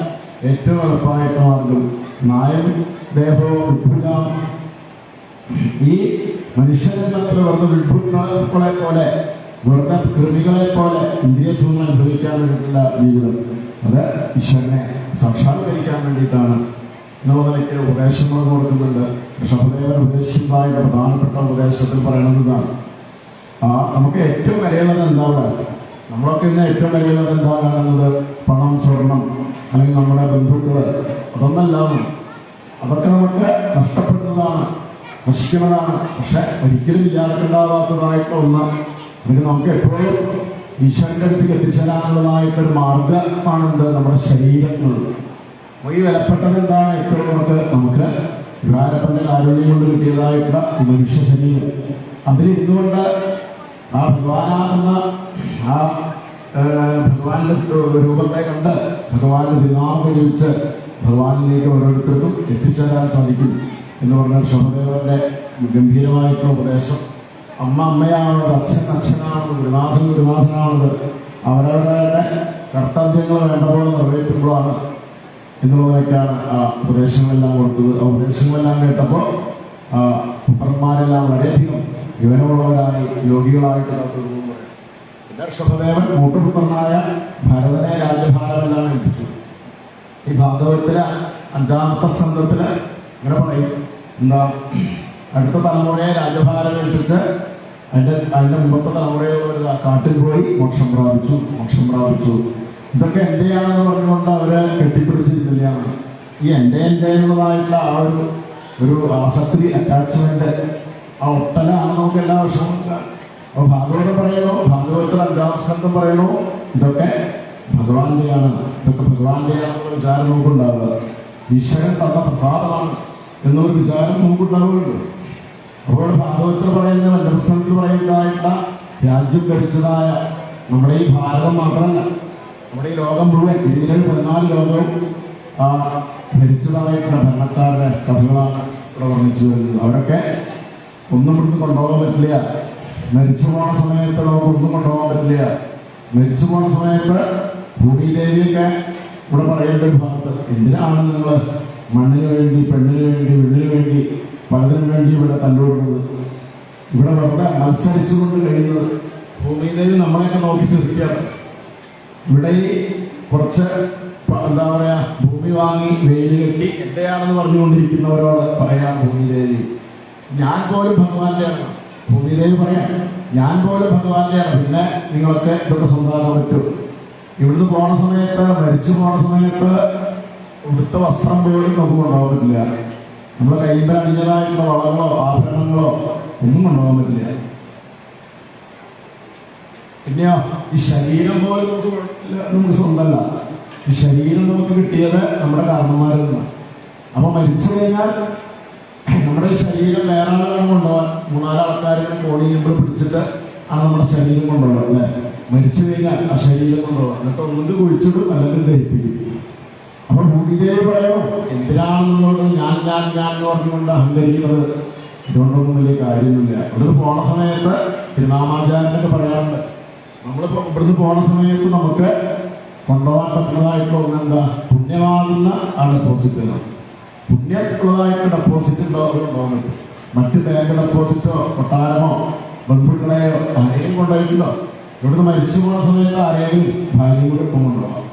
S1: ഏറ്റവും എളുപ്പമായിട്ട് മാർഗം. നായം ദേഹവും വിഭുജാം. ഈ മനുഷ്യജന്മത്തിൽ വെറുതെ വിഭുക്കളെ പോലെ, വെറുതെ കൃമികളെ പോലെ ഇന്ദ്രിയ സുഖങ്ങൾ അനുഭവിക്കാൻ വേണ്ടിയിട്ടുള്ള ജീവിതം, അത് ഈശ്വരനെ സാക്ഷാത്കരിക്കാൻ വേണ്ടിയിട്ടാണ് എന്നുള്ള നിലയ്ക്ക് ഉപദേശങ്ങൾ കൊടുക്കുന്നുണ്ട്. ഋഷഭദേവൻ ഉപദേശിച്ചതായ പ്രധാനപ്പെട്ട ഉപദേശത്തിൽ പറയണതാണ്, നമുക്ക് ഏറ്റവും വിലയുള്ളത് എന്താണ്? നമ്മളൊക്കെ ഇന്ന് ഏറ്റവും വിലയുള്ളത് എന്താ കാണുന്നത്? പണം, സ്വർണം, അല്ലെങ്കിൽ നമ്മുടെ ബന്ധുക്കള്, അതൊന്നല്ല. അതൊക്കെ നമുക്ക് നഷ്ടപ്പെടുന്നതാണ്, നശിക്കുന്നതാണ്. പക്ഷെ ഒരിക്കലും വിചാരിക്കേണ്ടാവാത്തതായിട്ട് ഒന്ന്, അല്ലെങ്കിൽ നമുക്ക് എപ്പോഴും ഈശ്വരന്റെ അടുത്തേക്ക് എത്തിച്ചേരാനുള്ളതായിട്ടൊരു മാർഗമാണെന്ത്? നമ്മുടെ ശരീരങ്ങൾ. ഈ വിലപ്പെട്ടത് എന്താണ്? ഏറ്റവും നമുക്ക് വികാരപ്പന്റെ കാരുണ്യം കൊണ്ട് കിട്ടിയതായിട്ടുള്ള മനുഷ്യ ശരീരം. അതിലിരുന്നുകൊണ്ട് ആ ഭഗവാനാകുന്ന ആ ഭഗവാന്റെ രൂപത്തെ കണ്ട് ഭഗവാന്റെ ദിനാമം ഉപയോഗിച്ച് ഭഗവാനിലേക്ക് ഓരോരുത്തർക്കും എത്തിച്ചേരാൻ സാധിക്കും എന്ന് പറഞ്ഞാൽ ഋഷഭദേവന്റെ ഗംഭീരമായിട്ടുള്ള ഉപദേശം. അമ്മ അമ്മയാണുള്ളത്, അച്ഛൻ അച്ഛനാണുള്ളത്, ഗുരുനാഥൻ ഗുരുനാഥനാണുള്ളത്. അവരവരുടെ കർത്തവ്യങ്ങൾ വേണ്ട പോലെ നിറവേറ്റുമ്പോഴാണ് എന്നുള്ളതൊക്കെയാണ് ആ ഉപദേശങ്ങളെല്ലാം കൊടുത്തത്. ആ ഉപദേശങ്ങളെല്ലാം കേട്ടപ്പോൾ പുത്രന്മാരെല്ലാം വളരെയധികം വിവരമുള്ളവരായി യോഗികളായിട്ട് തീർന്നു. പിന്നെ ഋഷഭദേവൻ മൂട്ടുപുത്രനായ ഭരതനെ രാജ്യഭാരമെല്ലാം ഏൽപ്പിച്ചു. ഈ ഭാഗവത്തില് 5ാമത്തെ സ്കന്ധത്തില് ഇങ്ങനെ പറയും, എന്താ, അടുത്ത തലമുറയെ രാജ്യഭാരം ഏൽപ്പിച്ച് അതിന്റെ മുമ്പത്തെ തലമുറയുള്ളവർ കാട്ടിൽ പോയി മോക്ഷം പ്രാപിച്ചു. ഇതൊക്കെ എന്റെയാണെന്ന് പറഞ്ഞുകൊണ്ട് അവര് കെട്ടിപ്പിടിച്ചിരിക്കുകയാണ്. ഈ എന്റെ എന്നുള്ളതായിട്ടുള്ള ആ ഒരു ആസക്തി, അറ്റാച്ച്മെന്റ്, ആ ഒട്ടലാണ് നമുക്ക് എല്ലാ വർഷവും. അപ്പൊ ഭാഗവതം പറയണോ, ഭാഗവതത്തിൽ 5ാം സ്കന്ധം പറയണോ, ഇതൊക്കെ ഭഗവാന്റെയാണ്, ഇതൊക്കെ ഭഗവാന്റെയാണെന്നുള്ള വിചാരം നമുക്കുണ്ടാവുക. ഈശ്വരൻ തന്ന പ്രസാദമാണ് എന്നൊരു വിചാരം നമുക്കുണ്ടാവുകയുള്ളൂ. അപ്പോൾ ഭാഗവതത്തിൽ പറയുന്ന 5ാം സ്കന്ധത്തിൽ പറയുന്നതായിട്ടുള്ള രാജ്യം ഭരിച്ചതായ നമ്മുടെ ഈ ഭാരതം മാത്രമല്ല, നമ്മുടെ ഈ ലോകം മുഴുവൻ 14 ലോകവും ഭരിച്ചതായിട്ടുള്ള ഭരണക്കാരുടെ കഥകളാണ് ഇവിടെ വർണ്ണിച്ചു വരുന്നത്. അവരൊക്കെ ഒന്നും ഇവിടുന്ന് കൊണ്ടുപോകാൻ പറ്റില്ല. മരിച്ചു പോണ സമയത്ത് നമുക്ക് ഒന്നും കൊണ്ടുപോകാൻ പറ്റില്ല. മരിച്ചു പോണ സമയത്ത് ഭൂമിദേവിയൊക്കെ ഇവിടെ പറയേണ്ട ഒരു ഭാഗത്ത്, എന്തിനാണ് നിങ്ങൾ മണ്ണിന് വേണ്ടി, പെണ്ണിന് വേണ്ടി, വീടിന് വേണ്ടി, പലതിനും വേണ്ടി ഇവിടെ തല്ലുകൊടുക്കുന്നത്, ഇവിടെ വെറുതെ മത്സരിച്ചുകൊണ്ട് കഴിയുന്നത്? ഭൂമിദേവി നമ്മളെയൊക്കെ നോക്കി ചിരിക്കാറ്. ഇവിടെ ഈ കുറച്ച് എന്താ പറയാ, ഭൂമി വാങ്ങി വെയിൽ കെട്ടി എന്റെയാണെന്ന് പറഞ്ഞുകൊണ്ടിരിക്കുന്നവരോട് പറയാം ഭൂമിദേവി, ഞാൻ പോലും ഭഗവാന്റെയാണ്. ഭൂമിദേവി പറയാം, ഞാൻ പോലും ഭഗവാന്റെയാണ്. പിന്നെ നിങ്ങൾക്ക് ഇതൊക്കെ സ്വന്തമാക്കാൻ പറ്റും. ഇവിടുന്ന് പോണ സമയത്ത്, മരിച്ചു പോണ സമയത്ത് ഇവിടുത്തെ വസ്ത്രം പോലും നമുക്ക് കൊണ്ടുപോകാൻ പറ്റില്ല. നമ്മുടെ കയ്യിൽ അണിഞ്ഞതായിട്ടുള്ള വളങ്ങളോ ആഭരണങ്ങളോ ഒന്നും കൊണ്ടുപോകാൻ പറ്റില്ല. പിന്നെയോ ഈ ശരീരം പോലും നമുക്ക് സ്വന്തമല്ല. ഈ ശരീരം നമുക്ക് കിട്ടിയത് നമ്മുടെ കാരണന്മാരിൽ നിന്നാണ്. അപ്പൊ മരിച്ചു കഴിഞ്ഞാൽ നമ്മുടെ ശരീരം വേറെ ആളുകളും കൊണ്ടുപോകാൻ 3-4 ആൾക്കാരെ കോടിയുമ്പോൾ പിടിച്ചിട്ട് ആണ് നമ്മുടെ ശരീരം കൊണ്ടുപോകുക, അല്ലെ? മരിച്ചു കഴിഞ്ഞാൽ ആ ശരീരം കൊണ്ടുപോകാം, എന്നിട്ട് ഒന്നുകൊണ്ട് കുഴിച്ചിടും, അല്ലെങ്കിൽ ധരിപ്പിക്കും. അപ്പൊ ഭൂമിദേവി പറയോ, എന്തിനാണെന്നുള്ളത് ഞാൻ എന്ന് പറഞ്ഞുകൊണ്ട് അഹങ്കരിക്കുന്നത്? ഇതുകൊണ്ടൊന്നും വലിയ കാര്യമൊന്നുമില്ല. ഇവിടുന്ന് പോണ സമയത്ത് തിരുനാമാചാര്യനൊക്കെ പറയാറുണ്ട്, നമ്മളിപ്പോ ഇവിടുന്ന് പോണ സമയത്ത് നമുക്ക് കൊണ്ടുപോകാൻ പറ്റുന്നതായിട്ടുള്ള ഒന്നെന്താ, പുണ്യമാകുന്ന ആ ഡെപ്പോസിറ്റ്. പുണ്യമുള്ളതായിട്ട് ഡെപ്പോസിറ്റ് ഉണ്ടോ അത് കൊണ്ടുപോകാൻ പറ്റും. മറ്റ് ബാങ്ക് ഡെപ്പോസിറ്റോ കൊട്ടാരമോ ബന്ധുക്കളെയോ ആരെയും കൊണ്ടുപോയിട്ടില്ലോ. ഇവിടുന്ന് മരിച്ചു പോകുന്ന സമയത്ത് ആരെയും ഭാര്യയും കൂടെ ഇപ്പം കൊണ്ടുപോകാം,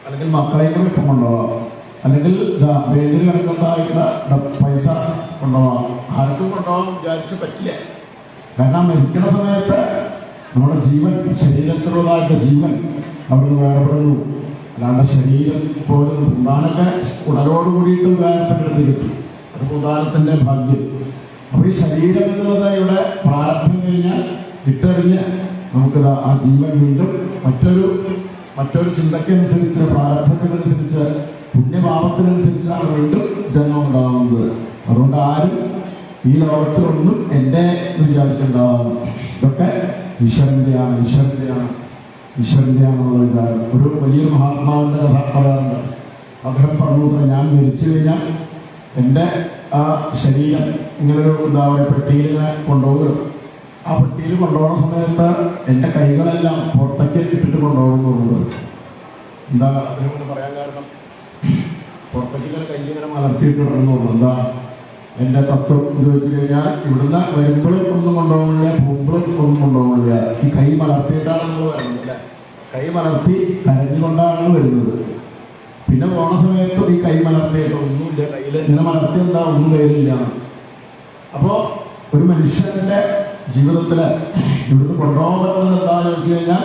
S1: അല്ലെങ്കിൽ മക്കളെയും കൂടെ ഇപ്പം കൊണ്ടുപോകാം, അല്ലെങ്കിൽ ബാങ്കിൽ കിടക്കുന്നതായിട്ടുള്ള പൈസ കൊണ്ടുപോകാം. ആർക്കും കൊണ്ടുപോകാൻ വിചാരിച്ച് പറ്റില്ല. കാരണം മരിക്കുന്ന സമയത്ത് നമ്മുടെ ജീവൻ, ശരീരത്തിലുള്ളതായിട്ട് ജീവൻ അവിടുന്ന് വേർപെടുന്നു. അല്ലാണ്ട് ശരീരം പോലും ഉദാനൊക്കെ ഉടലോട് കൂടിയിട്ട് വേർപെട്ടെടുത്ത് കിട്ടും. അത് ഉദാനത്തിന്റെ ഭാഗ്യം. അപ്പൊ ഈ ശരീരം എന്നുള്ളത് ഇവിടെ പ്രാരബ്ധം കഴിഞ്ഞാൽ ഇട്ടെറിഞ്ഞ് നമുക്ക് ആ ജീവൻ വീണ്ടും മറ്റൊരു ചിന്തക്കനുസരിച്ച്, പ്രാരബ്ധത്തിനനുസരിച്ച്, പുണ്യഭാവത്തിനനുസരിച്ചാണ് വീണ്ടും ജന്മം ഉണ്ടാകുന്നത്. അതുകൊണ്ട് ആരും ഈ ലോകത്തിലൊന്നും എന്റെ വിചാരിക്കുന്നുണ്ടാവും. ഇതൊക്കെ ഈശ്വരന്റെയാണ്. ഈശ്വരൻ്റെയാണെന്നുള്ള വിചാരം. ഒരു വലിയൊരു മഹാത്മാവിൻ്റെ കഥ പറയാറുണ്ട്. അദ്ദേഹം പറഞ്ഞു, ഞാൻ മരിച്ചു കഴിഞ്ഞാൽ എൻ്റെ ആ ശരീരം ഇങ്ങനൊരു എന്താ പറയുക പെട്ടിയിൽ കൊണ്ടുപോകും. ആ പെട്ടിയിൽ കൊണ്ടുപോകുന്ന സമയത്ത് എൻ്റെ കൈകളെല്ലാം പുറത്തേക്ക് ഇട്ടിട്ട് കൊണ്ടുപോകുന്നുള്ളത്. എന്താ അതിനെക്കൊണ്ട് പറയാൻ കാരണം, പുറത്തേക്ക് ഇങ്ങനെ കൈ ഇങ്ങനെ മലർത്തിയിട്ടിടുന്നുള്ളൂ. എന്താ എൻ്റെ തത്വം എന്ന് വെച്ച് കഴിഞ്ഞാൽ ഇവിടുന്ന് വരുമ്പോഴും ഒന്നും കൊണ്ടുപോകില്ല, പോകുമ്പോഴും ഒന്നും കൊണ്ടുപോകില്ല. ഈ കൈ മലർത്തിയിട്ടാണ് നമ്മൾ വരുന്നത് അല്ലേ? കൈ മലർത്തി കരഞ്ഞുകൊണ്ടാണ് വരുന്നത്. പിന്നെ പോണ സമയത്ത് ഈ കൈ മലർത്തിയിട്ട് ഒന്നുമില്ല, കയ്യിൽ ഇങ്ങനെ മലർത്തി എന്താ ഒന്നും കയ്യിലില്ല. അപ്പോൾ ഒരു മനുഷ്യന്റെ ജീവിതത്തില് ഇവിടുന്ന് കൊണ്ടുപോകാൻ പറ്റുന്നത് എന്താണെന്ന് ചോദിച്ചു കഴിഞ്ഞാൽ,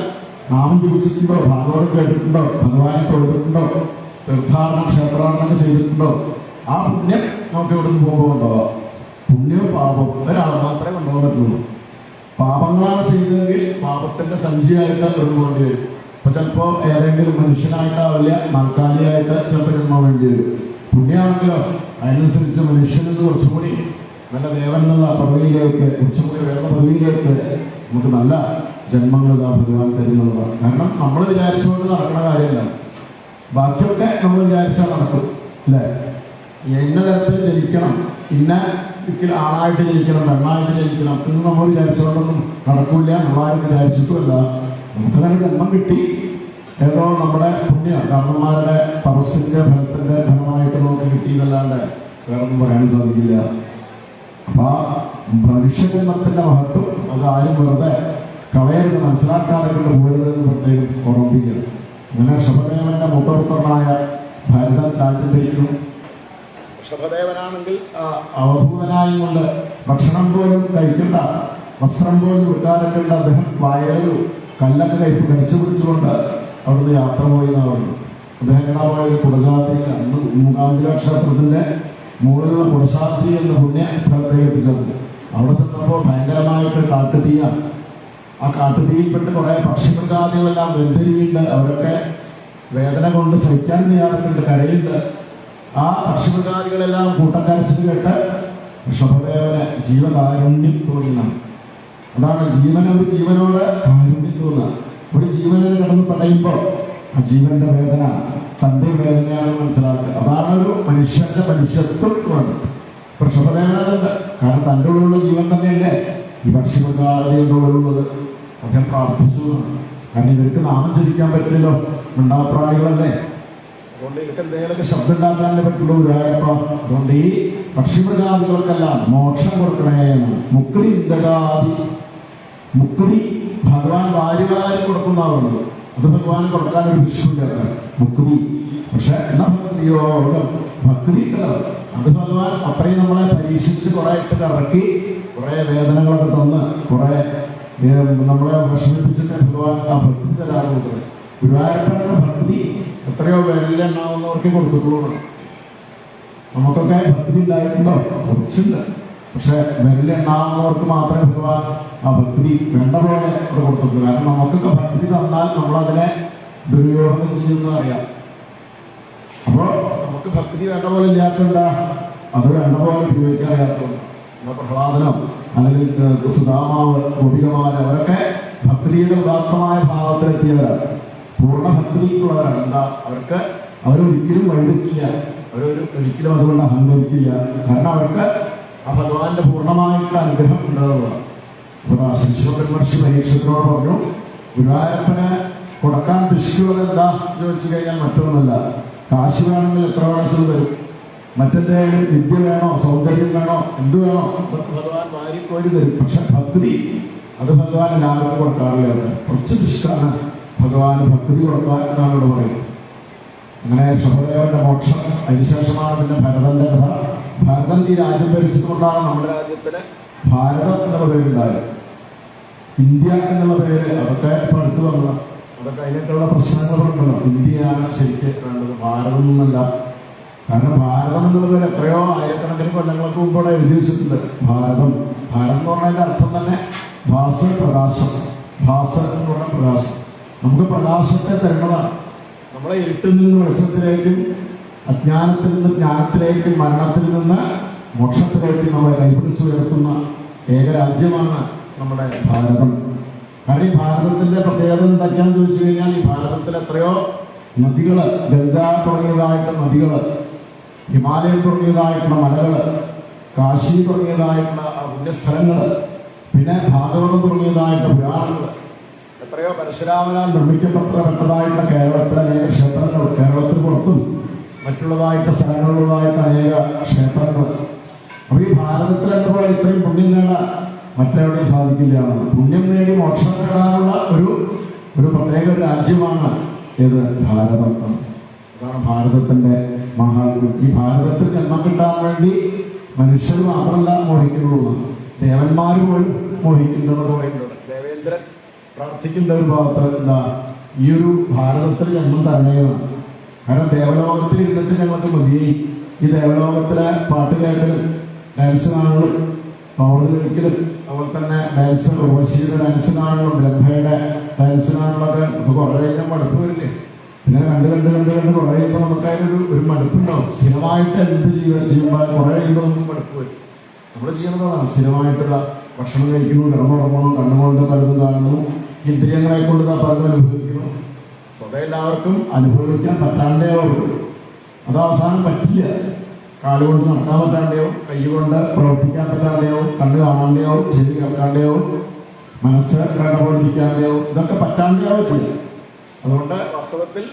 S1: നാമം ജപിച്ചിട്ടുണ്ടോ, ഭാഗവതം കേട്ടിട്ടുണ്ടോ, ഭഗവാനെ തൊഴുതിട്ടുണ്ടോ, തീർത്ഥാടനം ക്ഷേത്രാടനം ചെയ്തിട്ടുണ്ടോ, ആ പുണ്യം നമുക്ക് ഇവിടുന്ന് പോകുന്നുണ്ടോ? പുണ്യവും പാപവും ഒരാൾ മാത്രമേ കൊണ്ടുപോകാൻ പറ്റുള്ളൂ. പാപങ്ങളാണ് ചെയ്തതെങ്കിൽ പാപത്തിന്റെ സഞ്ചിയായിട്ട് ഒരു പോകേണ്ടി വരും. അപ്പൊ ചിലപ്പോ ഏതെങ്കിലും മനുഷ്യനായിട്ടാവില്ല, നാൽക്കാലിയായിട്ട് ചിലപ്പോൾ ജന്മം വേണ്ടി വരും. പുണ്യമാണെങ്കിലോ അതിനനുസരിച്ച് മനുഷ്യനെന്ന് കുറച്ചുകൂടി നല്ല ദേവൻ എന്നുള്ള പദവിയിലേക്ക്, കുറച്ചുകൂടി ഉയർന്ന പദവിയിലേക്ക് നമുക്ക് നല്ല ജന്മങ്ങൾ ഭഗവാൻ തരുന്നതാണ്. കാരണം നമ്മൾ വിചാരിച്ചുകൊണ്ട് നടക്കുന്ന കാര്യമല്ല, ബാക്കിയൊക്കെ നമ്മൾ വിചാരിച്ചാൽ നടക്കും അല്ലേ? ഇന്ന തരത്തിൽ ജനിക്കണം, ഇന്ന ദിക്കിൽ ആണായിട്ട് ജനിക്കണം, പെണ്ണായിട്ട് ജനിക്കണം എന്ന് നമ്മൾ വിചാരിച്ചുകൊണ്ടൊന്നും നടക്കില്ല. നമ്മളാരും വിചാരിച്ചിട്ടുമല്ല. നമുക്കങ്ങനെ ജന്മം കിട്ടി, ഏതോ നമ്മുടെ പുണ്യ കാരണന്മാരുടെ തപസ്സിന്റെ ഫലത്തിന്റെ ഫലമായിട്ട് നമുക്ക് കിട്ടിയതല്ലാണ്ട് വേറൊന്നും പറയാൻ സാധിക്കില്ല. അപ്പൊ ആ മനുഷ്യജന്മത്തിന്റെ മഹത്വം അത് ആരും വെറുതെ കളയരുത്, മനസ്സിലാക്കാനൊക്കെ പോരുതെന്ന് പ്രത്യേകം ഓർമ്മിപ്പിക്കണം. അങ്ങനെ ഋഷഭദേവന്റെ മൂത്തപുത്രനായ ഭരതൻ രാജ്യം ഭരിക്കുന്നു. ഋഷഭദേവനാണെങ്കിൽ അവധൂതനായി കൊണ്ട് ഭക്ഷണം പോലും കഴിക്കണ്ട, വസ്ത്രം പോലും എടുക്കാനൊക്കെയുള്ള അദ്ദേഹം വായലൊരു കല്ലൊക്കെ കഴിച്ചു പിടിച്ചുകൊണ്ട് അവിടുന്ന് യാത്ര പോയി എന്നാണ് പറയുന്നത്. അദ്ദേഹം എങ്ങനെയാ പോയത്? കുടജാദ്രി, അന്ന് മൂകാംബിക ക്ഷേത്രത്തിന്റെ മുകളിലുള്ള കുടശാദ്രി എന്ന പുണ്യ സ്ഥലത്തേക്ക് എത്തിച്ചത്. അവിടെ ചെന്നപ്പോൾ ഭയങ്കരമായിട്ട് കാട്ടുതീയാണ്. ആ കാട്ടുതീയിൽപ്പെട്ട് കുറെ പക്ഷിമൃഗാദികളെല്ലാം വെന്തിരിയുണ്ട്. അവരൊക്കെ വേദന കൊണ്ട് സഹിക്കാൻ ചെയ്യാറുണ്ട്, കരയുണ്ട്. ആ പക്ഷിമൃഗാദികളെല്ലാം കൂട്ടം കരച്ചിൽ കേട്ട് ഋഷഭദേവന് ജീവകാരുണ്യം തോന്നുന്നതാണ്. അതാണ് ഒരു ജീവനോട് കാരുണ്യം തോന്നുക. ഒരു ജീവനെ കിടന്ന് പടയുമ്പോൾ ആ ജീവന്റെ വേദന തന്റെ വേദനയാണ് മനസ്സിലാക്കുക. അതാണ് ഒരു മനുഷ്യന്റെ മനുഷ്യത്വം വേണ്ടത്. ഋഷഭദേവനുണ്ട്. കാരണം തൻ്റെ ഉള്ളിലുള്ള ജീവൻ തന്നെയല്ലേ ഈ പക്ഷിമൃഗാദികളുടെ ഉള്ളിലുള്ളത്. അദ്ദേഹം പ്രാർത്ഥിച്ചു. കാരണം ഇവർക്ക് നാമം ജപിക്കാൻ പറ്റില്ലല്ലോ, മിണ്ടാപ്രാണികളല്ലേ. അതുകൊണ്ട് ഇവർക്ക് എന്തെങ്കിലുമൊക്കെ ശബ്ദം ഉണ്ടാക്കാനേ പറ്റുള്ളൂ ഗുരുവായൂരപ്പ. അതുകൊണ്ട് ഈ പക്ഷിമൃഗാദികൾക്കെല്ലാം മോക്ഷം കൊടുക്കണേ എന്ന്. മുക്തി ഇന്ദകാദി, മുക്തി ഭഗവാൻ വാരി കൊടുക്കുന്നതാവുന്നത്. അത് ഭഗവാൻ കൊടുക്കാൻ ഒരു വിഷയമില്ല മുക്തി. പക്ഷെ എന്നാ ഭക്തിയോഗം, ഭക്തി അത് ഭഗവാൻ അത്രയും നമ്മളെ പരീക്ഷിച്ച് കുറെ ഇട്ട് കറക്കി കുറെ വേദനകളൊക്കെ തന്ന് കുറെ നമ്മളെ വിഷമിപ്പിച്ചിട്ട് ഭഗവാൻ ആ ഭക്തി തരാറുണ്ട്. ഗുരുവായൂരപ്പന്റെ ഭക്തി എത്രയോ വിരലിലെണ്ണാവുന്നവർക്ക് കൊടുത്തിട്ടുള്ളൂ. നമുക്കൊക്കെ ഭക്തി ഉണ്ടായിട്ടുണ്ടോ? കുറച്ചുണ്ട്. പക്ഷെ വിരലിലെണ്ണാവുന്നവർക്ക് മാത്രമേ ഭഗവാൻ ആ ഭക്തി വേണ്ട പോലെ അവിടെ കൊടുത്തിട്ടുള്ളൂ. കാരണം നമുക്കൊക്കെ ഭക്തി തന്നാൽ നമ്മളതിനെ ദുര്യോഗം ചെയ്യുന്നത് അറിയാം. അപ്പോ നമുക്ക് ഭക്തി വേണ്ട പോലെ ഇല്ലാത്തല്ല, അത് വേണ്ട പോലെ ഉപയോഗിക്കാൻ അറിയാത്തതുകൊണ്ട്. പ്രഹ്ലാദനോ അല്ലെങ്കിൽ സുധാമാവ്, ഗോപികമാര് അവരൊക്കെ ഭക്തിയുടെ ഉദാത്തമായ ഭാവത്തിലെത്തിയവരാണ്, പൂർണ്ണ ഭക്തിയുള്ളവരാണ്. എന്താ അവരൊരിക്കലും വഴുതിക്കില്ല, ഒരിക്കലും അതുകൊണ്ട് അഹങ്കരിക്കില്ല. കാരണം അവർക്ക് ആ ഭഗവാന്റെ പൂർണ്ണമായിട്ടുള്ള അനുഗ്രഹം ഉണ്ടാവുകയാണ്. അപ്പൊ ശിശുവൻ മഹർഷി പരീക്ഷത്തിനോട് പറഞ്ഞു, ഗുരുവായൂരപ്പന് കൊടുക്കാൻ ദൃഷ്ടിയുള്ളത് എന്താ എന്ന് വെച്ച് കഴിഞ്ഞാൽ മറ്റൊന്നുമല്ല, കാശ് വേണമെങ്കിൽ എത്ര വേണമെങ്കിലും തരും. മറ്റെന്തെങ്കിലും വിദ്യ വേണോ, സൗന്ദര്യം വേണോ, എന്ത് വേണോ ഭഗവാൻ വാരിക്കോരി തരും. പക്ഷെ ഭക്തി അത് ഭഗവാൻ എല്ലാവർക്കും കൊടുക്കാറില്ല. കുറച്ച് ദൃഷ്ടാണ് ഭഗവാന് ഭക്തി കൊടുക്കാൻ എന്നാണ് ഇവിടെ പറയുന്നത്. അങ്ങനെ ഋഷഭദേവന്റെ മോക്ഷം. അതിനുശേഷമാണ് പിന്നെ ഭരതന്റെ കഥ. ഭരതൻ ഈ രാജ്യം ഭരിച്ചതുകൊണ്ടാണ് നമ്മുടെ രാജ്യത്തിന് ഭാരതം എന്നുള്ള പേരുണ്ടായത്. ഇന്ത്യ എന്നുള്ള പേര് അതൊക്കെ ഇപ്പൊ അടുത്ത് വന്നത്. അതൊക്കെ അതിനൊക്കെയുള്ള പ്രശ്നങ്ങളുണ്ടല്ലോ. ഇന്ത്യയാണ് ശരിക്കും വേണ്ടത്, ഭാരതം എന്നല്ല. കാരണം ഭാരതം എന്നുള്ള പേര് എത്രയോ ആയിരക്കണക്കിന് കൊല്ലങ്ങൾക്ക് മുമ്പോടെ എഴുതി വെച്ചിട്ടുണ്ട്. ഭാരതം എന്ന് പറഞ്ഞതിന്റെ അർത്ഥം തന്നെ ഭാസ, പ്രകാശം. ഭാസ എന്ന് പറഞ്ഞ പ്രകാശം. നമുക്ക് പ്രകാശത്തെ തരുന്നതാണ്. നമ്മളെ ഇരുട്ടിൽ നിന്ന് വെളിച്ചത്തിലേക്കും, അജ്ഞാനത്തിൽ നിന്ന് ജ്ഞാനത്തിലേക്കും, മരണത്തിൽ നിന്ന് മോക്ഷത്തിലേക്കും നമ്മളെ കൈപിടിച്ചുയർത്തുന്ന ഏക രാജ്യമാണ് നമ്മുടെ ഭാരതം. കാരണം ഈ ഭാരതത്തിന്റെ പ്രത്യേകത എന്തൊക്കെയാന്ന് ചോദിച്ചു കഴിഞ്ഞാൽ ഈ ഭാരതത്തിൽ എത്രയോ നദികള്, ഗംഗ തുടങ്ങിയതായിട്ടുള്ള നദികള്, ഹിമാലയം തുടങ്ങിയതായിട്ടുള്ള മലകള്, കാശി തുടങ്ങിയതായിട്ടുള്ള പുണ്യസ്ഥലങ്ങള്, പിന്നെ ഭാഗവതം തുടങ്ങിയതായിട്ടുള്ള പുരാണങ്ങള്, എത്രയോ പരശുരാമനാൽ നിർമ്മിക്കപ്പെട്ടതായിട്ടുള്ള കേരളത്തിലെ അനേക ക്ഷേത്രങ്ങൾ, കേരളത്തിന് പുറത്തും മറ്റുള്ളതായിട്ട് സ്ഥലങ്ങളിലുള്ളതായിട്ട് അനേക ക്ഷേത്രങ്ങൾ. അപ്പൊ ഈ ഭാരതത്തിൽ എത്ര ഇത്രയും പുണ്യം നേടാൻ മറ്റെവിടെയും സാധിക്കില്ല എന്നാണ്. പുണ്യം നേടി മോക്ഷം നേടാനുള്ള ഒരു പ്രത്യേക രാജ്യമാണ് ഏത് ഭാരതം. അതാണ് ഭാരതത്തിന്റെ മഹാഗുരു. ഈ ഭാരതത്തിൽ ജന്മം കിട്ടാൻ വേണ്ടി മനുഷ്യർ മാത്രമല്ല മോഹിക്കുന്നുള്ളൂ, ദേവന്മാർ പോലും മോഹിക്കുന്നുണ്ടെന്ന് പറയുന്നുണ്ട്. ദേവേന്ദ്രൻ പ്രാർത്ഥിക്കുന്ന ഒരു ഭാഗത്ത് എന്താ, ഈ ഒരു ഭാരതത്തിൽ ജന്മം തരണേന്നാണ്. കാരണം ദേവലോകത്തിൽ ഇരുന്നിട്ട് ഞങ്ങൾക്ക് മതിയായി. ഈ ദേവലോകത്തിലെ പാട്ട് കേൾക്കലും ഡാൻസ് കാണലും പൗർണമി ഒരിക്കലും അതുപോലെ തന്നെ ഡാൻസ്, ഉർവശിയുടെ ഡാൻസ് കാണലും ബ്രഹ്മയുടെ ഡാൻസ് കാണലൊക്കെ കുറേ കഴിഞ്ഞാൽ മടുപ്പ് വരില്ലേ? പിന്നെ കണ്ട് കുറേ കഴിയുമ്പോൾ നമുക്കതിനൊരു മടുപ്പുണ്ടാവും. സ്ഥിരമായിട്ട് എന്ത് ചെയ്യുമ്പോൾ കുറേ കഴിയുമ്പോൾ നമുക്ക് മടുപ്പ് വരും. നമ്മൾ ചെയ്യുന്നതാണ് സ്ഥിരമായിട്ടുള്ള ഭക്ഷണം കഴിക്കുന്നു, കിടന്നുറങ്ങണം, കണ്ണുകൊണ്ട് പലതും കാണുന്നു, ഇന്ദ്രിയങ്ങളെ കൊണ്ട് പലതും അനുഭവിക്കുന്നു. സ്വതം എല്ലാവർക്കും അനുഭവിക്കാൻ പറ്റാണ്ടയോ അത് അവസാനം പറ്റില്ല. കാലുകൊണ്ട് നടക്കാൻ പറ്റാണ്ടയോ, കൈ കൊണ്ട് പ്രവർത്തിക്കാൻ പറ്റാണ്ടയോ, കണ്ണ് കാണാണ്ടയോ, ചെവി കേൾക്കാണ്ടയോ, മനസ്സ് കടപൊളിപ്പിക്കാണ്ടയോ, ഇതൊക്കെ പറ്റാണ്ടയോ പറ്റില്ല. അതുകൊണ്ട് വാസ്തവത്തിൽ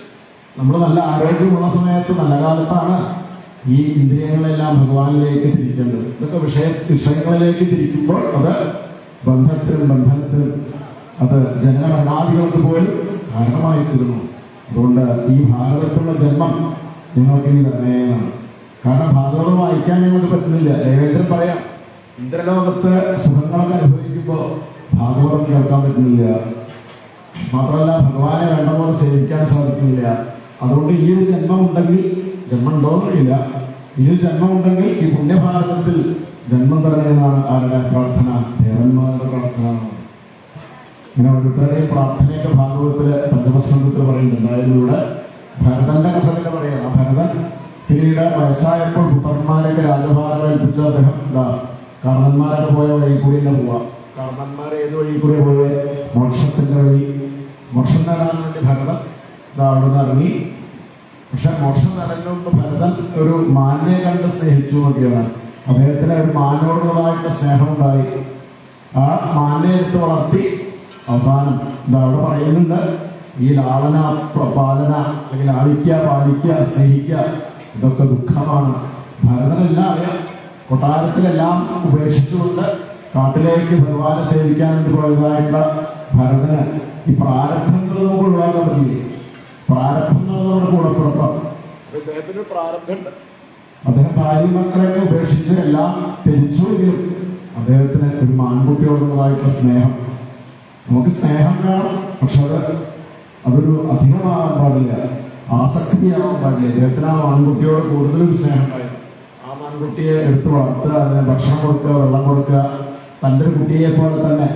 S1: നമ്മൾ നല്ല ആരോഗ്യമുള്ള സമയത്ത് നല്ല കാലത്താണ് ഈ ഇന്ദ്രിയങ്ങളെല്ലാം ഭഗവാനിലേക്ക് തിരിക്കേണ്ടത്. ഇതൊക്കെ വിഷയങ്ങളിലേക്ക് തിരിക്കുമ്പോൾ അത് ബന്ധത്തിനും അത് ജനമരണാദികൾക്ക് പോലും കാരണമായി തീരുന്നു. അതുകൊണ്ട് ഈ ഭാരതത്തിലുള്ള ജന്മം ഞങ്ങൾക്ക് ഇനി തന്നെയാണ്. കാരണം ഭാഗവതം വായിക്കാൻ ഞങ്ങൾക്ക് പറ്റുന്നില്ല. ദേവേന്ദ്രൻ പറയാം, ഇന്ദ്രലോകത്ത് സുഖങ്ങളൊക്കെ അനുഭവിക്കുമ്പോൾ ഭാഗവതം കേൾക്കാൻ പറ്റുന്നില്ല. മാത്രമല്ല ഭഗവാനെ വേണ്ട പോലെ സേവിക്കാൻ സാധിക്കുന്നില്ല. അതുകൊണ്ട് ഈ ഒരു ജന്മം ഉണ്ടെങ്കിൽ, ജന്മം ഉണ്ടോന്നറിയില്ല, ഈ ഒരു ജന്മം ഉണ്ടെങ്കിൽ ഈ പുണ്യഭാരതത്തിൽ ജന്മം തരണമെന്നാണ് ആരുടെ പ്രാർത്ഥന? ദേവന്മാരുടെ പ്രാർത്ഥന. ഇങ്ങനെ ഓരോരുത്തരുടെയും പ്രാർത്ഥനയൊക്കെ ഭാഗവതത്തില് പഞ്ചമസ്കന്ധത്തിൽ പറയുന്നുണ്ട്. അതിലൂടെ ഭരതന്റെ കഥ തന്നെ പറയാം. ആ ഭരതൻ പിന്നീട് വയസ്സായപ്പോൾ പുത്രന്മാരൊക്കെ രാജഭാരം ഏൽപ്പിച്ച അദ്ദേഹം കർണന്മാരൊക്കെ പോയ വഴി കൂടി തന്നെ പോവാം. കർണന്മാർ ഏത് വഴി കൂടി പോയ? മോക്ഷത്തിന്റെ വഴി. മോക്ഷം നേടാൻ വേണ്ടി ഭരതൻ അവിടുന്ന് ഇറങ്ങി. പക്ഷെ മോക്ഷം നേടുന്നതുകൊണ്ട് ഭരതൻ ഒരു മാനിനെ കണ്ട് സ്നേഹിച്ചു നോക്കിയതാണ്. അദ്ദേഹത്തിന് ഒരു മാനോടുള്ളതായിട്ട് സ്നേഹമുണ്ടായി. ആ മാനിനെ എടുത്ത് വളർത്തി അവസാനം അവിടെ പറയുന്നുണ്ട്, ഈ ലാളന പാലന അല്ലെങ്കിൽ ലാളിക്കുക, പാലിക്കുക, സ്നേഹിക്കുക ഇതൊക്കെ ദുഃഖമാണ്. ഭരതനെല്ലാം അറിയാം. കൊട്ടാരത്തിലെല്ലാം ഉപേക്ഷിച്ചുകൊണ്ട് കാട്ടിലേക്ക് ഭഗവാനെ സേവിക്കാൻ വേണ്ടി പോയതായിട്ടുള്ള ഭരതന് ഈ പ്രാരബ്ധങ്ങൾ നമുക്ക് ഒഴിവാക്കാൻ പറ്റില്ലേ? പ്രാരബ്ധങ്ങൾ നമ്മുടെ കൂടെ പുറത്താം. അദ്ദേഹത്തിന് പ്രാരബ്ധമുണ്ട്. അദ്ദേഹം ഭാര്യ മക്കളെയൊക്കെ ഉപേക്ഷിച്ച് എല്ലാം ത്യജിച്ചുവെങ്കിലും അദ്ദേഹത്തിന് ഒരു മാൻകുട്ടിയോടുള്ളതായിട്ടുള്ള സ്നേഹം. നമുക്ക് സ്നേഹം വേണം, പക്ഷെ അതൊരു അധികമാകാൻ പാടില്ല, ആസക്തിയാവാൻ പാടില്ല. അദ്ദേഹത്തിന് ആ മാൻകുട്ടിയോട് കൂടുതലൊരു സ്നേഹം ഉണ്ടായിരുന്നു. ആ മാൻകുട്ടിയെ എടുത്ത് വളർത്തുക, അതിന് ഭക്ഷണം കൊടുക്കുക, വെള്ളം കൊടുക്കുക, തൻ്റെ ഒരു കുട്ടിയെ പോലെ തന്നെ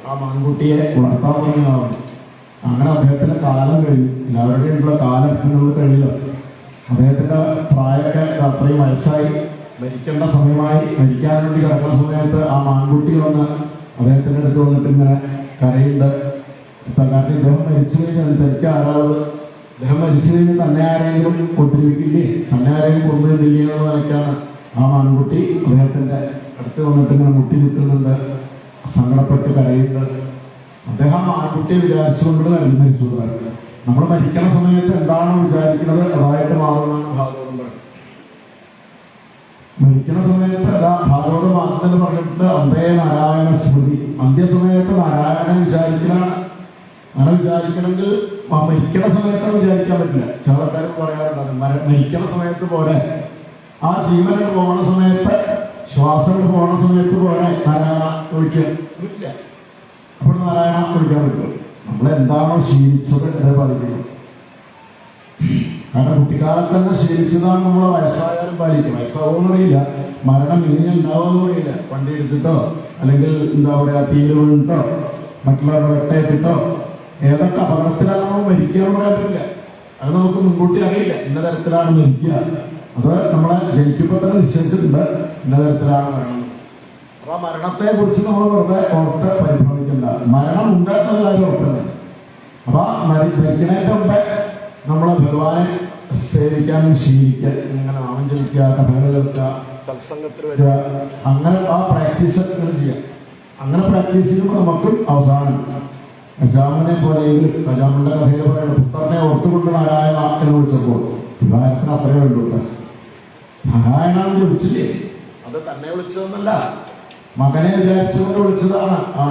S1: ആ മാൻകുട്ടിയെ വളർത്താൻ തുടങ്ങിയതാണ്. അങ്ങനെ അദ്ദേഹത്തിന്റെ കാലം കഴിഞ്ഞു. എല്ലാവരുടെയും കാലം എത്തുന്നത് കഴിയില്ല. അദ്ദേഹത്തിന്റെ പ്രായമൊക്കെ അത്രയും വയസ്സായി, മരിക്കേണ്ട സമയമായി. മരിക്കാൻ വേണ്ടി കിടക്കുന്ന സമയത്ത് ആ മാൻകുട്ടി വന്ന് അദ്ദേഹത്തിന്റെ അടുത്ത് വന്നിട്ട് ഇങ്ങനെ കരയുണ്ട്. കാരണം ഇദ്ദേഹം മരിച്ചു കഴിഞ്ഞാൽ തനിക്ക് ആരാളത്? അദ്ദേഹം മരിച്ചു കഴിഞ്ഞാൽ തന്നെ ആരെങ്കിലും കൊണ്ടിരിക്കില്ലേ, തന്നെ ആരെങ്കിലും കൊണ്ടുവന്നില്ലേ എന്നുള്ള നിലയ്ക്കാണ് ആ മാൻകുട്ടി അദ്ദേഹത്തിന്റെ അടുത്ത് വന്നിട്ട് ഇങ്ങനെ മുട്ടി നിൽക്കുന്നുണ്ട്, സങ്കടപ്പെട്ട് കരയുന്നുണ്ട്. അദ്ദേഹം ആൺകുട്ടിയെ വിചാരിച്ചുകൊണ്ട് മരിച്ചുകൊണ്ടാണ്. നമ്മൾ മരിക്കണ സമയത്ത് എന്താണോ വിചാരിക്കുന്നത് അതായിട്ട് മാറുന്നതാണ് ഭാഗവതം പറയുന്നത്. മരിക്കണ സമയത്ത് അതാ ഭാഗവതം ആത്മെന്ന് പറഞ്ഞിട്ട് അന്തേ നാരായണ സ്മൃതി. അന്ത്യസമയത്ത് നാരായണൻ വിചാരിക്കലാണ്. അങ്ങനെ വിചാരിക്കണമെങ്കിൽ മരിക്കണ സമയത്ത് വിചാരിക്കാൻ പറ്റില്ല. ചില ആൾക്കാർ പറയാറുണ്ട് മരിക്കണ സമയത്ത് പോലെ, ആ ജീവനോട് പോകണ സമയത്ത്, ശ്വാസം പോകണ സമയത്ത് പോലെ നാരായണ വിളിക്കാൻ പറ്റില്ല. അപ്പോൾ നാരായണ വിളിക്കാൻ പറ്റും. നമ്മളെന്താണോ ശീലിച്ചത് എന്ന് പാലിക്കണം. കാരണം കുട്ടിക്കാലത്ത് തന്നെ ശീലിച്ചതാണ് നമ്മളെ വയസ്സായാലും പാലിക്കും. വയസ്സാവുമെന്നറിയില്ല, മരണം ഇനി ഉണ്ടാവുമെന്ന് അറിയില്ല. വണ്ടി എടുത്തിട്ടോ അല്ലെങ്കിൽ എന്താ പറയുക തീര് വീണിട്ടോ മറ്റുള്ളവരുടെ വെട്ടേറ്റിട്ടോ ഏതൊക്കെ അപകടത്തിലാണോ മരിക്കുകയെന്ന് പറയാൻ പറ്റില്ല. അത് നമുക്ക് മുൻകൂട്ടി അറിയില്ല. ഇന്ന തരത്തിലാണ് മരിക്കുക, അത് നമ്മളെ ജനിക്കുമ്പോൾ തന്നെ നിശ്ചയിച്ചിട്ടുണ്ട്, ഇന്ന തരത്തിലാണ് വേണം. അപ്പൊ മരണത്തെ കുറിച്ച് നമ്മൾ വെറുതെ ഓർത്ത് പരിഭ്രമിക്കണ്ട. മരണം ഉണ്ടാക്കുന്ന കാര്യം ഓർക്കുന്നത്. അപ്പൊ മരിക്കുന്നതിന്റെ മുമ്പേ നമ്മളെ ഭഗവാനെ സേവിക്കാനും ശീലിക്കാൻ, ഇങ്ങനെ നാമം ജപിക്കുക, കഥകൾ കേൾക്കുക, സത്സംഗത്തിൽ വരിക, അങ്ങനെ ആ പ്രാക്ടീസ് ചെയ്യാം. അങ്ങനെ പ്രാക്ടീസ് ചെയ്യുമ്പോൾ നമുക്കും അവസാനം അജാമനെ പോലെ അജാമന്റെ കഥയെ പറയുന്നത് പുത്രനെ ഓർത്തുകൊണ്ട് നാരായണ എന്ന് വിളിച്ചപ്പോൾ വിവാഹത്തിന് അത്രയേ ഉള്ളൂ. നാരായണ എന്ന് വിളിച്ചില്ലേ, അത് തന്നെ വിളിച്ചതെന്നല്ല, മകനെ വിചാരിച്ചുകൊണ്ട് വിളിച്ചതാണ്. ആ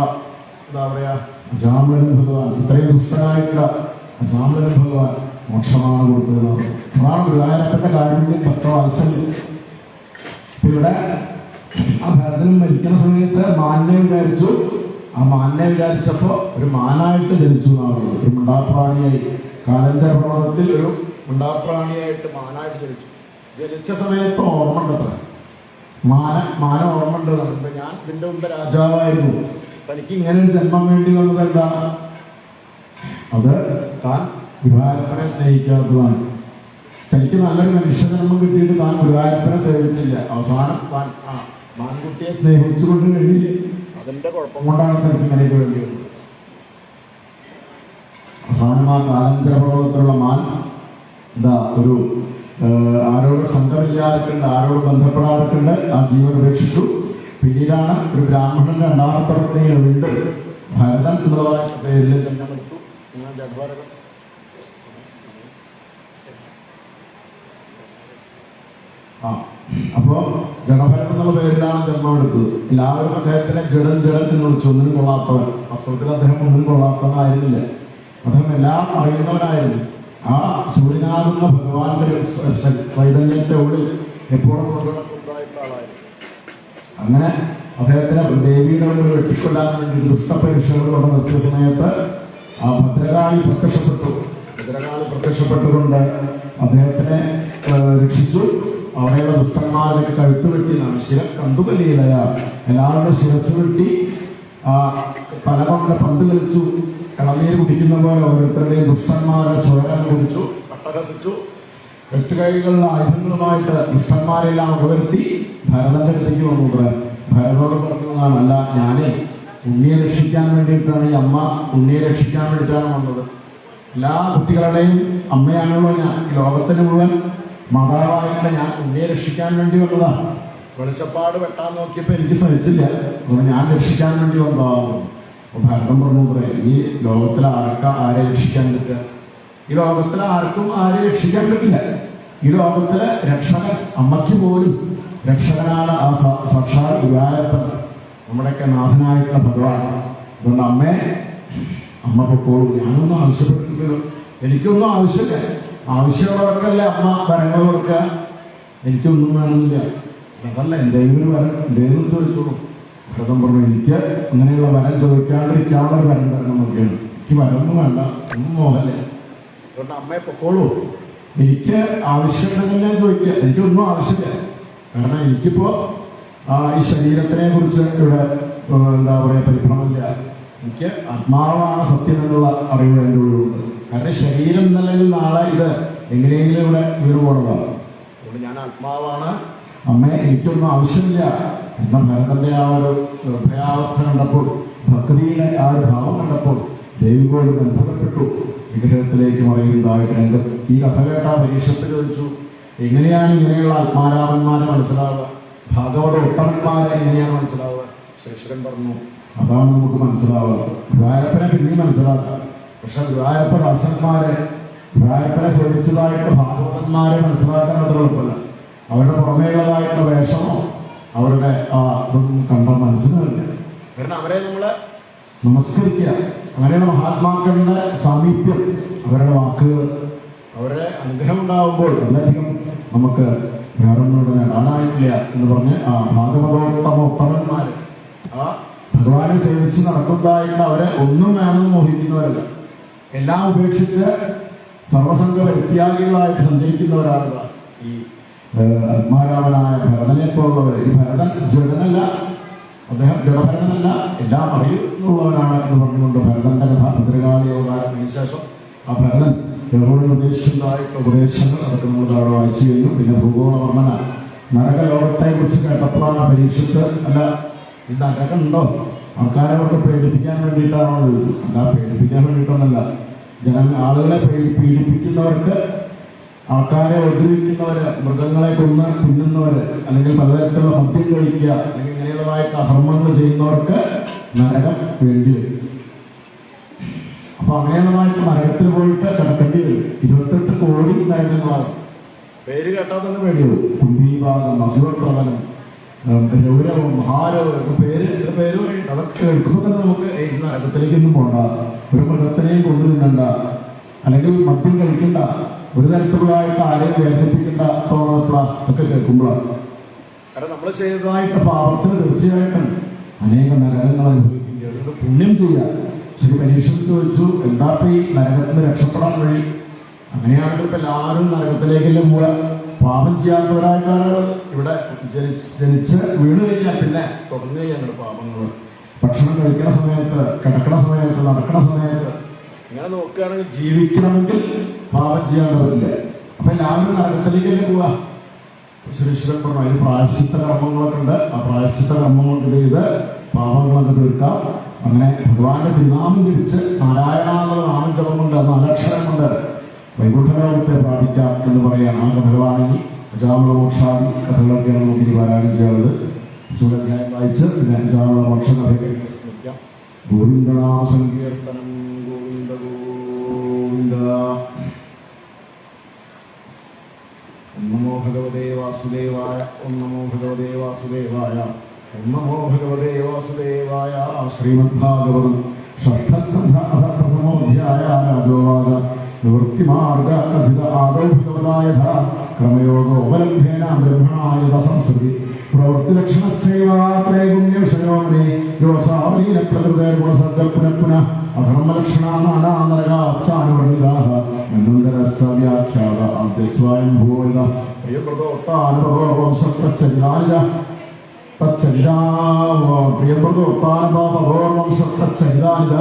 S1: എന്താ പറയാ, അജാമലൻ ഭഗവാൻ, ഇത്രയും ദുഷ്ടനായിട്ടുള്ള അജാമലൻ ഭഗവാൻ മോക്ഷമാണ് കൊടുക്കുന്നത്. അതാണ് ഗുരുവായൂരപ്പന്റെ കാരുണ്യം, ഭക്തവാത്സല്യം. ഇവിടെ ആ ഭരതനും മരിക്കുന്ന സമയത്ത് മാനിനെ വിചാരിച്ചു. ആ മാനിനെ വിചാരിച്ചപ്പോ ഒരു മാനായിട്ട് ജനിച്ചു എന്നാണ്. ഒരു മുണ്ടാപ്രാണിയായി, കാലന്റെ പ്രഭാതത്തിൽ ഒരു മുണ്ടാപ്രാണിയായിട്ട് മാനായിട്ട് ജനിച്ചു. ജനിച്ച സമയത്ത് ഓർമ്മ ഉണ്ടത്ര, മാന ഓർമ്മ ഉണ്ട്. ഞാൻ ഇതിന്റെ മുമ്പ് രാജാവായിരുന്നു, തനിക്ക് ഇങ്ങനെ ഒരു ജന്മം വേണ്ടി വന്നത് എന്താ? അത് താൻ ഗുരുവായൂരപ്പനെ സ്നേഹിക്കാത്തതാണ്. തനിക്ക് നല്ലൊരു മനുഷ്യജന്മം കിട്ടിയിട്ട് താൻ ഗുരുവായൂരപ്പനെ സേവിച്ചില്ല. അവസാനം താൻ മാൻകുട്ടിയെ സ്നേഹിച്ചുകൊണ്ട് കഴിഞ്ഞില്ല. അതിന്റെ കുഴപ്പം കൊണ്ടാണ് തനിക്ക് ഇങ്ങനെയൊക്കെ വേണ്ടി വരുന്നത്. അവസാനം ആ കാലഞ്ചരപ്രഭാവത്തിലുള്ള മാൻ എന്താ ഒരു ആരോട് സംഘമില്ലാതിട്ടുണ്ട്, ആരോട് ബന്ധപ്പെടാതിട്ടുണ്ട്, ആ ജീവൻ ഉപേക്ഷിച്ചു. പിന്നീടാണ് ഒരു ബ്രാഹ്മണന്റെ രണ്ടാമത്തെ വീണ്ടും ഭരതൻ എന്നുള്ളതായ പേരിൽ തന്നെ എടുത്തു. അപ്പോ ജഡഭരൻ എന്നുള്ള പേരിലാണ് ജന്മം എടുത്തത്. എല്ലാവരും അദ്ദേഹത്തിനെ ജഡൻ ജഡൻ എന്ന് വിളിച്ചു. ഒന്നിനും കൊള്ളാത്തവൻ. വാസ്തവത്തിൽ അദ്ദേഹം ഒന്നും കൊള്ളാത്തവനായിരുന്നില്ല. അദ്ദേഹം എല്ലാം അറിയുന്നവനായിരുന്നു. ആ സൂര്യനാകുന്ന ഭഗവാന്റെ ചൈതന്യത്തെ ഉള്ളിൽ എപ്പോഴും ഉണ്ടായിട്ടുള്ള ആളായിരുന്നു. അങ്ങനെ അദ്ദേഹത്തിന് ദേവിയുടെ ഉള്ളിൽ വെട്ടിക്കൊല്ലാൻ വേണ്ടി ദുഷ്ടപരീക്ഷകൾ കൊണ്ട് നിർത്തിയ സമയത്ത് ആ ഭദ്രകാളി പ്രത്യക്ഷപ്പെട്ടുകൊണ്ട് അദ്ദേഹത്തിനെ രക്ഷിച്ചു. അവിടെയുള്ള ദുഷ്ടന്മാരുടെ കഴുത്ത് വെട്ടിയാണ്, ശിര കണ്ടുകലിയിലയ എല്ലാവരുടെ ശിരസ് വെട്ടി തല കൊണ്ട് പന്ത് കളിച്ചു. ഇളനീര് കുടിക്കുന്ന പോലെ ഓരോരുത്തരുടെയും ദുഷ്ടന്മാരെ ചോരാൻ കുടിച്ചു, പട്ടഹസിച്ചു. വെട്ടുകൈകളുടെ ആയുധങ്ങളുമായിട്ട് ദുഷ്ടന്മാരെല്ലാം ഉപവരുത്തി ഭരതന്റെ അടുത്തേക്ക് വന്നു. ഭരതോട് പറഞ്ഞതാണ്, അല്ല ഞാനേ ഉണ്ണിയെ രക്ഷിക്കാൻ വേണ്ടിയിട്ടാണ്, ഈ അമ്മ ഉണ്ണിയെ രക്ഷിക്കാൻ വേണ്ടിയിട്ടാണ് വന്നത്. എല്ലാ കുട്ടികളുടെയും അമ്മയാണല്ലോ ഞാൻ, ഈ ലോകത്തിന് മുഴുവൻ മാതാവായിട്ട് ഞാൻ ഉണ്ണിയെ രക്ഷിക്കാൻ വേണ്ടി വന്നതാണ്. വെളിച്ചപ്പാട് വെട്ടാൻ നോക്കിയപ്പോൾ എനിക്ക് സഹിച്ചില്ല, ഞാൻ രക്ഷിക്കാൻ വേണ്ടി വന്നതാണ്. ഭരതം പറഞ്ഞു, ഈ ലോകത്തിൽ ആരെ രക്ഷിക്കാൻ പറ്റുക? ഈ ലോകത്തിൽ ആർക്കും ആരെ രക്ഷിക്കാൻ പറ്റില്ല. ഈ ലോകത്തിലെ രക്ഷകൻ, അമ്മയ്ക്ക് പോലും രക്ഷകനാണ് ആ സാക്ഷാൽ ഗുരുവായൂരപ്പൻ, നമ്മുടെയൊക്കെ നാഥനായിട്ടുള്ള ഭഗവാൻ. അതുകൊണ്ട് അമ്മ പൊക്കോളൂ, ഞാനൊന്നും ആവശ്യപ്പെട്ടിട്ടില്ലല്ലോ, എനിക്കൊന്നും ആവശ്യമില്ല. ആവശ്യമുള്ളവർക്കല്ലേ അമ്മ വരങ്ങൾ കൊടുക്കുക, എനിക്കൊന്നും വേണമെന്നില്ല. അതല്ല, എന്തെങ്കിലും വരം എന്തെങ്കിലും ചോദിച്ചോളൂ. ഭരതം പറഞ്ഞു, എനിക്ക് അങ്ങനെയുള്ള വരം ചോദിക്കാണ്ടിരിക്കാനുള്ള വരം തരണം നോക്കിയാണ്. എനിക്ക് വരമൊന്നും വേണ്ട, ഒന്നും മോഹല്ലേ. അതുകൊണ്ട് അമ്മയെ പൊക്കോളൂ, എനിക്ക് ആവശ്യമുണ്ടെങ്കിൽ ഞാൻ ചോദിക്കുക, എനിക്കൊന്നും ആവശ്യമില്ല. കാരണം എനിക്കിപ്പോ ഈ ശരീരത്തിനെ കുറിച്ച് ഇവിടെ എന്താ പറയുക പരിഭ്രമമില്ല. എനിക്ക് ആത്മാവാണ് സത്യം എന്നുള്ള അറിവ് എൻ്റെ ഉള്ളിലുണ്ട്. കാരണം ശരീരം എന്നല്ലെങ്കിൽ നാളെ ഇത് എങ്ങനെയെങ്കിലും ഇവിടെ വീണ് പോണതാണ്. അതുകൊണ്ട് ഞാൻ ആത്മാവാണ്, അമ്മയെ എനിക്കൊന്നും ആവശ്യമില്ല എന്ന ഭരതന്റെ ആ ഒരു ഭയാവസ്ഥ കണ്ടപ്പോൾ, ഭക്തിയുടെ ആ ഒരു ഭാവം കണ്ടപ്പോൾ ദേവിയോട് ബന്ധപ്പെട്ടു വിഗ്രഹത്തിലേക്ക് മറിയുന്നതായിട്ട് രംഗം. ഈ കഥ കേട്ട പരീക്ഷത്തിൽ ചോദിച്ചു, എങ്ങനെയാണ് ഇങ്ങനെയുള്ള ആത്മാരാമന്മാരെ മനസ്സിലാവുക? ഭാഗവത ഉത്തമന്മാരെ എങ്ങനെയാണ് മനസ്സിലാവുക? ശേഷകൻ പറഞ്ഞു, അതാണ് നമുക്ക് മനസ്സിലാവുക. ഗുരുവായൂരപ്പനെ പിന്നെയും മനസ്സിലാക്കാം. പക്ഷെ ഗുരുവായൂരപ്പ ദാസന്മാരെ, ഗുരുവായൂരപ്പനെ സേവിച്ചതായിട്ട് ഭാഗവതന്മാരെ മനസ്സിലാക്കാൻ അത്ര എളുപ്പമല്ല. അവരുടെ പുറമേയുള്ളതായിട്ടുള്ള വേഷമോ അവരുടെ ഇതൊന്നും കണ്ട മനസ്സിലാവില്ല. കാരണം അവരെ നമ്മള് നമസ്കരിക്കുക, അങ്ങനെയുള്ള മഹാത്മാക്കളുടെ സാമീപ്യം, അവരുടെ വാക്കുകൾ, അവരുടെ അനുഗ്രഹം ഉണ്ടാവുമ്പോൾ വളരെയധികം നമുക്ക് വേറൊന്നുകൂടെ നേടാനായിട്ടില്ല എന്ന് പറഞ്ഞ് ആ ഭാഗവതോത്തമന്മാര് ആ ഭഗവാനെ സേവിച്ച് നടക്കുന്നതായിട്ട് അവരെ ഒന്നും വേണമെന്ന് മോഹിക്കുന്നവരല്ല. എല്ലാം ഉപേക്ഷിച്ച് സർവസംഘ വ്യത്യാഗികളായിട്ട് സഞ്ചരിക്കുന്നവരാണ് ഈ ആത്മാരാമനായ ഭരതനെ പോലുള്ളവർ. ഈ ഭരതൻ ജഡനല്ല, അദ്ദേഹം ജഡഭരതനല്ല, എല്ലാം അറിയുന്നുള്ളവനാണ് എന്ന് പറഞ്ഞുകൊണ്ട് ഭരതന്റെ കഥ ഭദ്രകാളി അവതാരത്തിന് ശേഷം ആ ഭരതൻ യഹോവ ഉപദേശിച്ചതായിട്ട് ഉപദേശങ്ങൾ അതൊക്കെ നമ്മൾ താഴെ വായിച്ചു കഴിഞ്ഞു. പിന്നെ ഭൂഗോള വർണ്ണന, നരകലോകത്തെ കുറിച്ച് കേട്ടപ്പോഴാണ് പരീക്ഷിച്ച് അല്ല ഈ നരകം ഉണ്ടോ? ആൾക്കാരെ അവർക്ക് പേടിപ്പിക്കാൻ വേണ്ടിയിട്ടാണോ ചോദിച്ചു. അല്ല, പേടിപ്പിക്കാൻ വേണ്ടിയിട്ടൊന്നല്ല. ആളുകളെ പീഡിപ്പിക്കുന്നവർക്ക്, ആൾക്കാരെ ഉപദ്രവിക്കുന്നവര്, മൃഗങ്ങളെ കൊന്ന് തിന്നുന്നവര്, അല്ലെങ്കിൽ പലതരത്തിലുള്ള മദ്യം കഴിക്കുക, അല്ലെങ്കിൽ ഇങ്ങനെയുള്ളതായിട്ട് അധർമ്മങ്ങൾ ചെയ്യുന്നവർക്ക് നരകം വേണ്ടി വരും. അപ്പൊ അങ്ങനെയുള്ളതായിട്ട് നരകത്തിൽ പോയിട്ട് കിടക്കേണ്ടി വരും. 28 കോടി നരകങ്ങളാണ്. പേര് കേട്ടാൽ തന്നെ പേടിയുള്ളൂ. കുംഭീഭാഗം, അസുഖപ്രബലം, രൗരവം, മഹാരവം, പേര് പറയും. അതൊക്കെ കേൾക്കുമ്പോൾ തന്നെ നമുക്ക് ഈ നരകത്തിലേക്കൊന്നും പോണ്ട, ഒരു മൃഗത്തിനെയും കൊണ്ടു തിന്നണ്ട, അല്ലെങ്കിൽ മദ്യം കഴിക്കണ്ട, ഒരു തരത്തിലുള്ളതായിട്ട് ആരെയും വേദനിപ്പിക്കേണ്ട തോന്നപ്പ ഒക്കെ കേൾക്കുമ്പോഴാണ്. കാരണം നമ്മൾ ചെയ്തതായിട്ട് പാപത്തിന് തീർച്ചയായിട്ടും അനേകം നരകങ്ങൾ അനുഭവിക്കേണ്ടി. അതുകൊണ്ട് പുണ്യം ചെയ്യാം. ശ്രീ പരീക്ഷത്തിൽ ചോദിച്ചു, എന്താ ഈ നരകത്തിന് രക്ഷപ്പെടാൻ വഴി? അങ്ങനെയാണെങ്കിൽ ഇപ്പൊ എല്ലാവരും നരകത്തിലേക്കല്ലേ പോവുക? പാപം ചെയ്യാത്തവരായിട്ടാണ് ഇവിടെ ജനിച്ച് വീണ് കഴിഞ്ഞാൽ പിന്നെ തുടർന്ന് ഞങ്ങളുടെ പാപങ്ങൾ. ഭക്ഷണം കഴിക്കുന്ന സമയത്ത്, കിടക്കണ സമയത്ത്, നടക്കണ സമയത്ത് ഇങ്ങനെ നോക്കുകയാണെങ്കിൽ ജീവിക്കണമെങ്കിൽ പാപം ചെയ്യാണ്ടവരില്ല. അപ്പൊ എല്ലാവരും നരകത്തിലേക്കല്ലേ പോവുക? ശ്രീശ്വരൻ പറഞ്ഞു, അതിന് പ്രായശ്ചിത്ത കർമ്മങ്ങളൊക്കെ ഉണ്ട്. ആ പ്രായശ്ചിത്ത കർമ്മങ്ങൾ ചെയ്ത് പാപങ്ങളൊക്കെ തീർക്കാം. അങ്ങനെ ഭഗവാന്റെ തിരുനാമം തിരിച്ച് നാരായണ എന്നുള്ള നാമം ജപം കൊണ്ട്, 4 അക്ഷരം കൊണ്ട് വൈകുണ്ഠലോകത്തെ പ്രാപിക്കാം എന്ന് പറയാണ്. ആ ഭഗവാനി അജാമള മോക്ഷാദി കഥകളൊക്കെയാണ് നമുക്ക് പാരായണം ചെയ്യുന്നത്. ചൂടധ്യായം വായിച്ച് പിന്നെ അജാമള മോക്ഷ കഥയൊക്കെ സ്മരിക്കാം. ഗോവിന്ദനാമ സങ്കീർത്തനം. ഗോവിന്ദ ഗോവിന്ദ. ഓം നമോ ഭഗവതേ വാസുദേവായ. ഓം നമോ ഭഗവതേ വാസുദേവായ. ഓം നമോ ഭഗവതേ വാസുദേവായ. ശ്രീമദ്ഭാഗവതം ഷഷ്ഠസ്കന്ധ-പ്രഥമോധ്യായ. രാജോവാച നിവൃത്തിമാർഗ കഥിത ആദൗ ഭഗവതായ ക്രമയോഗോപലംഘേന ബ്രഹ്മണായ സംസ്കൃതി പ്രവൃത്തിലക്ഷണസ്യൈവാത്രൈഗുണ്യവിഷയോമേ യോസാവലീന പ്രകൃതേർഗുണസർഗൽപുനഃ അധർമ്മലക്ഷണാനാനരകാസ്ഥാനുവർണിതാഃ മന്വന്തരശ്ച വ്യാഖ്യാത അദ്യസ്വയംഭൂവിത പ്രിയപ്രദോത്താനുഭവംശപ്രചരിതാനിജ പ്രിയപ്രദോത്താനുഭവംശപ്രചരിതാനിജ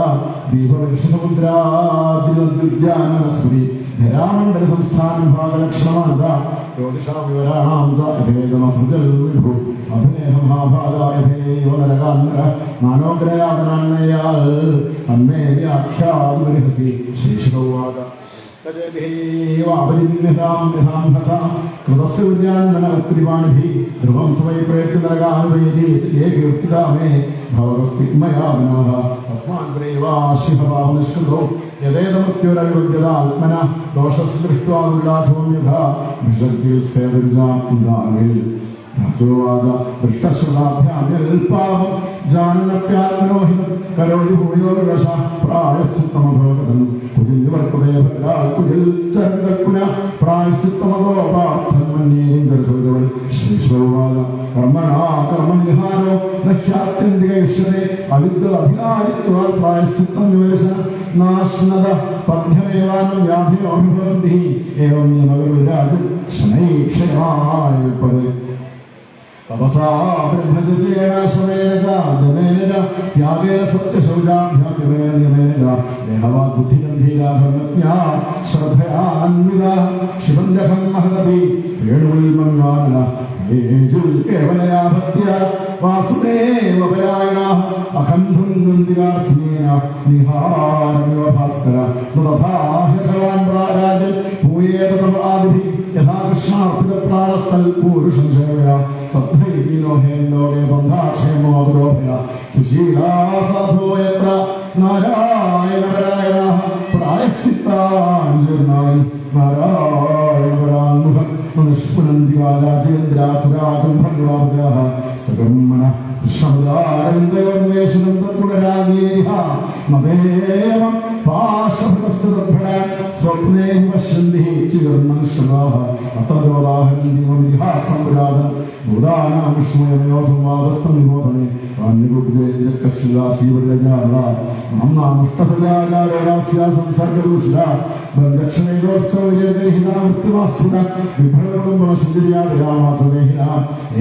S1: ദീപവിഷമുദ്രാദിദ്യാനസ്മൃതി ധരാമണ്ഡല സംസ്ഥാന വിഭാഗലക്ഷണമാനത ജ്യോതിഷാം വിവരാണാം യഥേതമസൃജൽ വിഭു അഭിനേഹമഹാഭാഗായഥേയോ നരകാന്നര നാനോഗ്രയാതനാന്നയാൽ അന്മേ വ്യാഖ്യാതുരഹസി ശ്രീശ്രോവാക ധ്രുവം സ്വൈ പ്രേക്ഷിതരകാനുഭേദീ ഭവസ്തിഗ്മയാവനാഹസ്മാൻശ്രിഭവാനിഷ്കൃതോ യഥേതമൃത്യുരവിദ്യതാത്മന ദോഷസ് ദൃഷ്ട്വാദുല്ലാധവും യഥാ വിഷർഗിൽ സേവരുജാമിൽ രാജോവാദ ദൃഷ്ടശ്രുതാഭ്യാം ജാനപ്യാത്മനോഹിതം കരോളി ഭൂയോർവശ പ്രായസിത്തമഭോഗതം കുജിൽ നിവർത്തതേ ഭദ്രാൽ കുജിൽ ചരിതക്കുന പ്രായസിത്തമഭോപാർത്ഥന്മന്യേന്ദ്രസൗരവൽ ശ്രീശ്രോവാദ കർമ്മണാ കർമ്മനിഹാരോ നഹ്യാത്യന്തികൈശ്വരേ അവിദ്യധികാരിത്വാൽ പ്രായസിത്തം നിവേശ നാശ്നത പദ്യമേവാനം വ്യാധിയോഭിഭവന്തി ഏവം നിയമവിരാജ് ശനൈക്ഷയമായൽപ്പത് തപസാ ബ്രഹ്മചര്യേണ സമേന ജനേന ത്യാഗേന സത്യശൗചാഭ്യാഗമേന നിയമേന ദേഹവാ ബുദ്ധിഗംഭീരാ ധർമ്മജ്ഞാ ശ്രദ്ധയാന്വിതാ ശിവന്ദഹം മഹദപി വേണുൽമന്വാനല ഏജുൽ കേവലയാ ഭക്ത്യ വാസുദേവപരായണാഃ അഖണ്ഡുന്ദികാസ്മേന നിഹാരമിവ ഭാസ്കര തഥാ ഭഗവാൻ പ്രാരാജൻ ഭൂയേത തവ ആദിധി യഥാ കൃഷ്ണാർപ്പിതപ്രാരസ്ഥൽ പൂരുഷം സേവയ സദ്ഭൈലോകേ ബന്ധാക്ഷേമോദരോഭയ സുശീലാ സാധോ യത്ര നാരായണപരായണാഃ പ്രായശ്ചിത്താഞ്ജനായി നാരായണപരാന്മുഖം നിഷ്പുനന്ദിവാരാജേന്ദ്രാസുരാഗംഭർവാഭ്യാഃ സകർമ്മണ കൃഷ്ണമുദാരവിന്ദയോന്വേഷണം തത്പുനരാഗീരിഹ മദേവം പാശഭൃതസ്തദ്ഭടാൻ സ്വപ്നേ പശ്യന്തി ചികർമ്മനുഷ്ഠാഃ അത്തജോദാഹരന്തിമംഹാസംപുരാതം ഭൂതാനാം വിഷ്ണുയമയോ സംവാദസ്ഥം നിബോധനെ പാണ്യകുബ്ജേന്ദ്രകശ്യദാസീവജാല നാംനാമുഷ്ടസജാകാരോടാസ്യാ സംസർഗദൂഷിത ബന്ധക്ഷണൈരോത്സവയഗ്രഹിതാ മൃത്യുമാസ്തുത വിഭ്രകുംഭമശുചിര്യാദയാമാസദേഹിന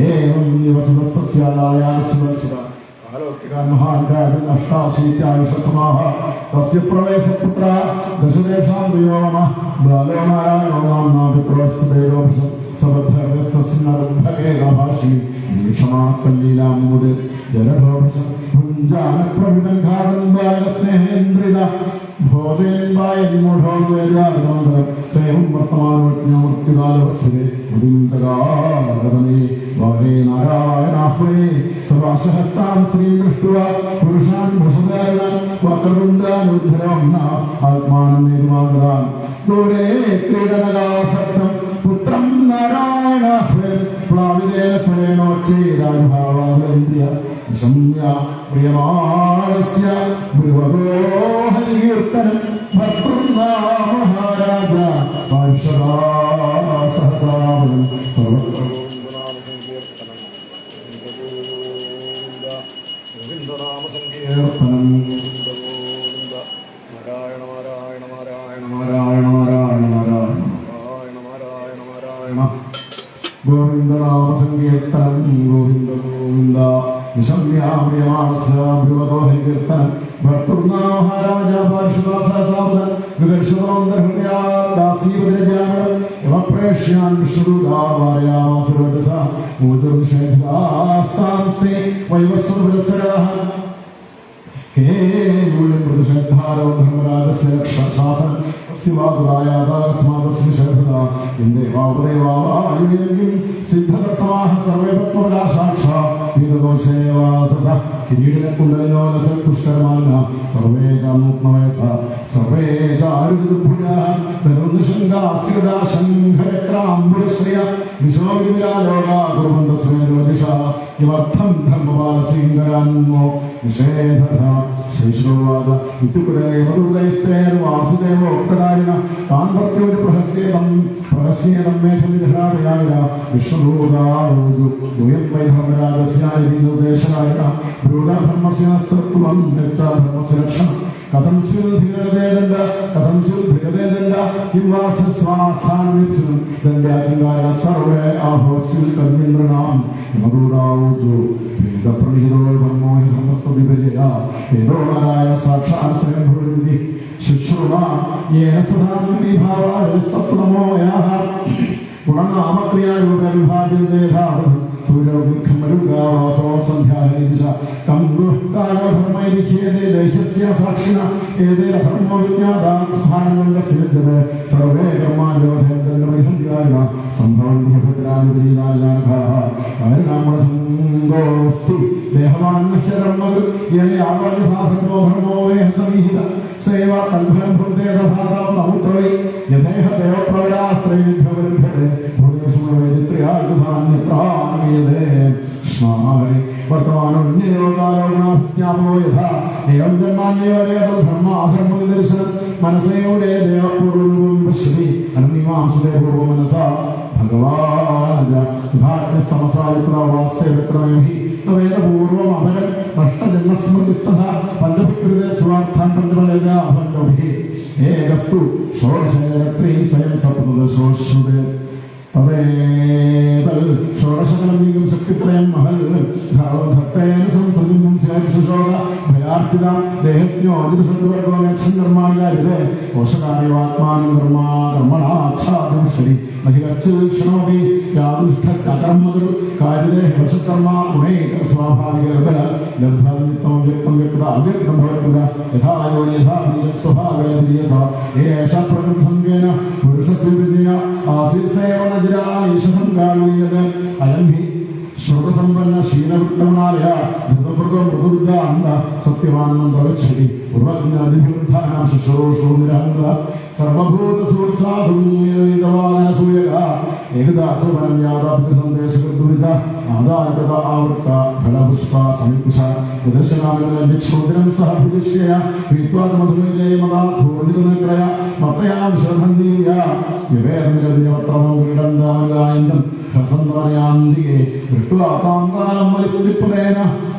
S1: ഏവം നിവസതസ്യാലായാസുത അഷ്ടാശീത്യായുഷസമാഹ തസ്യ പ്രവേശപുത്ര ദശദേശാം ദയോമ ബാലോ നാരായണോ നാംനാ പിത്രോസ്തേരോപശ സബദ്ധഗസ്സസ്നർഭഗേന ഭാഷി വീക്ഷമാസല്ലീലാമുദ് ജലഭോഷാനപ്രവിടഘാതന്മാരസ്നേഹേന്ദ്രിത ഭോജേന്മായൂഢോദ്വേദാനോദരം വർത്തമാനോജ്ഞമൂർത്തികാലവസ്ഥിതേ വാരേ നാരായണാഹ്വേ സവാസഹസ്താം ശ്രീ ദൃഷ്ട്വാ പുരുഷാൻ ഭൃഷധാരണ വക്രതുണ്ഡാനുദ്ധരം ആത്മാനം നിർമാതാൻ ദൂരേ ക്രീഡനകാസക്തം പുത്രം നാരായണാഹ്വേ പ്ലാവിതേന സവേനോച്ചൈരാജഭാവാലേന്ദ്രിയ വിഷമ്യ പ്രിയമാണസ്യ ഭൃവതോ ഹരികീർത്തനം ഭർതൃനാമ മഹാരാജ പാർഷദാ സഹസാവനം സർവത്ര ഗോവിന്ദനാമസങ്കീർത്തനം നാരായണ നാരായണ നാരായണ നാരായണ നാരായണ നാരായണ നാരായണ നാരായണ ഗോവിന്ദനാമസങ്കീർത്തനം ഗോവിന്ദ ഗോവിന്ദ വിഷമ്യാമ്രിയമാണസ്യാഭ്യുവതോഹരികീർത്തനം ഭർതൃനാമഹാരാജ പാർശ്വദാസഹസാവനം വികർഷണോദഹൃദയാദാസീവദേവ്യാമരം യമപ്രേഷ്യാൻ വിഷ്ണുദാവാരയാമാസുരവസ ഊർജ്ജവിഷേധാസ്താംസ്തേ വൈവസ്വരസരാഹ കേവലം പ്രതിഷേധാരോ ധർമ്മരാജസ്യ ശാസനം ശിവാദായാദാസ്മാദസ്യ ശരദ ഇന്ദേവാപദേവായുയെങ്കിൽ സിദ്ധതത്വാഹ സർവേ പത്മപ്രകാശാക്ഷാ വീരദോഷേവാസത കിരീടകുണ്ടലിനോലസൽപുഷ്കരമാന സർവേ ചാനൂത്മവയസ സർവേ ചാരുദുർഭുജാഃ ധനുർനിഷംഗാസ്യദാശംഖരക്രാംബുശ്രിയ നിശോവിരാലോകാ കുർവന്തസ്വേരോദിഷ ഇവർത്ഥം ധർമ്മപാലസിംഗരാന്മോ നിഷേധത ശൈശ്വവാദ ഇത്തുകുടേവരുദൈസ്തേർ വാസുദേവോക്തകാരിണ താൻവർത്തിയൊരു പ്രഹസ്യേതം മേഘവിരഹാരയായ വിഷ്ണുഭൂതാരോജു ദ്വയം വൈ ധർമ്മരാജസ്യായതീനുദേശായ ബ്രൂഢധർമ്മസ്യാസ്തത്വം ധർമ്മസ്യ രക്ഷണം കഥം സ്യുദ്ധീരദേദണ്ഡ കഥം സ്യുദ്ധീരദേദണ്ഡ കിംവാസസ്വാസാൻവിത്സും ദണ്ഡാകിംഗായ സർവേ ആഹോസ്യുൽ കർമ്മേന്ദ്രനാം യമദൂതാവോജു വേദപ്രണിഹിതോ ധർമ്മോ ഹി ധർമ്മസ്തുതിപര്യ വേദോണായ സാക്ഷാത് സ്വയംഭൂരിതി ശുശ്രൂഷ യേന സദാത്മീഭാവാരസ്തത്വമോയാഃ പുനർനാമക്രിയാരൂപവിഭാജ്യദേധാ സൂര്യോദിഖമരുഗാവാസോ സന്ധ്യാഹരിദിശ കം ഗൃഹകാലധർമ്മൈരിഹ്യേതേ ദേഹ്യസ്യ സാക്ഷിണ ഏതേന ധർമ്മോ വിജ്ഞാതാസ്ഥാനങ്ങളുടെ സിദ്ധത സർവേ കർമാലോധേന്ദ്രമൈഹന്യായ സംഭവന്യഭദ്രാനുപരീതാലാഘാഃ കാരണാമസംഗോസ്തി ദേഹമാന്നഹ്യകർമ്മകൾ യേന ആവാര്യസാധർമ്മോ ധർമ്മോ വേഹ സമീഹിത സേവ കൽഫലം ഭുന്തേ തഥാതാ നമുത്രൈ യഥേഹ ദേവപ്രവരാശ്രയിഭ്യവരുഭ്യത്തെ ഭൂതേഷുമവേദിത്രിയാഗുധാന്യത്രാമീയതേ സ്മാഹരി വർത്തമാനോജ്ഞയോകാലോകനാജ്ഞാപോ യഥാ ഏവം ജന്മാന്യേവ ധർമാധർമ്മനിദർശനം മനസേയോരേ ദേവപൂർവം പശ്യതി അനന്യമാംസതേ പൂർവ മനസാ ഭഗവാന സമസായുക്തവാസ്തേവക്രമേഹി വേദപൂർവം അപരം നഷ്ടജന്മസ്മൃതിസ്ഥ പഞ്ചഭികൃതേ സ്വാർത്ഥാൻ പഞ്ചഫലേജാഭണ്ഡോഭി ഏകസ്തു ഷോഡശേരത്രീ സ്വയം സപ്തദശോശ്രുതേ തദേതൽ ഷോഡശകലം ശക്തിത്രയം മഹൽ ധർത്തേന സംസൃതിം ശേഷോക ഭയാർപ്പിത ദേഹജ്ഞോതിർമാണികാരിതേ കോശകാര്യവാത്മാനം കർമ്മണാച്ഛാദിഷരി മഹിളക്ഷണോപി യാദുഷ്ഠകർമ്മകൾ കാര്യതേ ഹർഷകർമ്മ ഗുണേ സ്വാഭാവിക ലബ്ധാനിമിത്തം വ്യക്തം വ്യക്ത അവ്യക്തം ഭവത്വ യഥായോ യഥാ സ്വഭാവേ ഏഷ പ്രകൃതസംഗേന പുരുഷസ്യ വിദ്യ ആസിത്സേവനജിരാശസംഗാളീയത് അയം ഹി ശ്രുതസമ്പന്ന ശീലവൃത്തമായ ധൃതമൃഗം മൃദുർഗാന്ത സത്യവാനം പ്രവക്ഷതി പൂർവജ്ഞാതിവിരുദ്ധാനാം ശുശ്രൂഷോ നിരഹംഗ സർവഭൂതസൂർസാധൂയതവാനസൂയക ഏകദാസവനം യാഥാർത്ഥസന്ദേശകൃതുരിത ആദായത ആവൃത്ത ഫലപുഷ്പ സമിപുഷ പ്രദർശനാമോദ്രം സഹ ഭുജിഷ്യ വീത്വാമധുരജയമതാഘോരിതനക്രയ മത്തയാ വിശ്രദ്ധീയ വിവേകനിരതിപത്രമോ ക്രീഡന്താമകായന്തം ഹസന്വനയാന്തികെ ദൃഷ്ട്വാ താം കാമലിപുതിപ്പതേന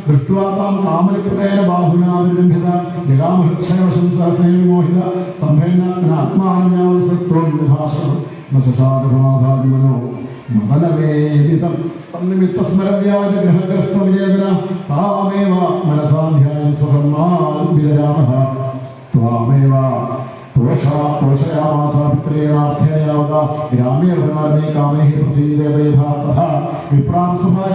S1: ദൃഷ്ട്വാ താം കാമലിപതേന ബാഹുനാവിരുദ്ധിത ജഗാമഹൃക്ഷയവശം സഹസ്രേവിമോഹിത സ്തംഭേന ആത്മാനമ്യാവസത്വം വിഭാഷണം നശാദസമാധാദിമനോ മദനവേദിതം തന്നിമിത്തസ്മരവ്യാജഗ്രഹഗ്രസ്തവിജേതന താമേവ മനസാധ്യായ സ്വകർമാൽവിരരാമഃ ത്വാമേവ തോഷയാമാസ പിത്രേണാർത്ഥ്യയാവത ഗ്രാമ്യർഭരണേ കാമൈഃ പ്രസീദേത യഥാ തഥാ വിപ്രാംസുമായ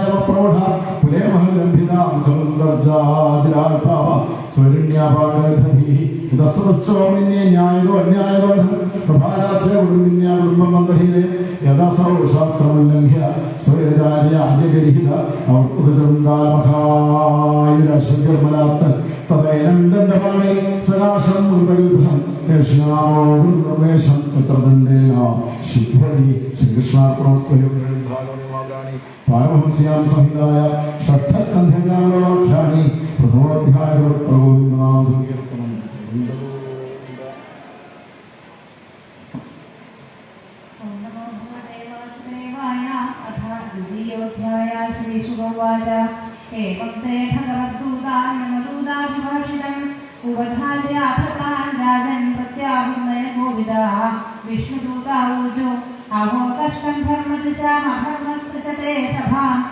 S1: പുലേമഹലംഭിതാം സമുദ്രജാതിരാൽപാവ സ്വരുണ്യാപാകരധീ ഇതസ്വസ്വമിന്യേ ന്യായതോ അന്യായതോ പ്രഭാരാസ്യ കുടുംബിന്യ കുടുംബമന്ദഹീനെ യഥാസൗ ശാസ്ത്രമുല്ലംഘ്യ സ്വയരാജ്യാര്യഗരിഹിത ഔത്കൃതചൃന്ദാമഹായുരശ്വര്മലാത്ത് തദൈനന്ദണ്ഡപാണി സദാശം മുൽപകൽഭം കേഷ്ണാമോർമേശം ഉത്തരദണ്ഡേന ശിഖരി ശ്രീകൃഷ്ണാർപ്പണോസ്വയം ഭാഗവതമാകാണി പാരമഹംസ്യാം സംഹിതായ ഷഷ്ഠസ്കന്ധകാളവാഖ്യാനി പ്രഥമോധ്യായ പ്രഗോവിന്ദനാം സങ്കീർത്തനം.
S2: एवं ते भगवद्दूतान्यमदूताभिभाषितम् उपधार्याथतान् राजन् प्रत्याहुर्नय गोविदाः विष्णुदूता ऊजो अहो कष्टं धर्मदृशामधर्मस्पृशते सभाम्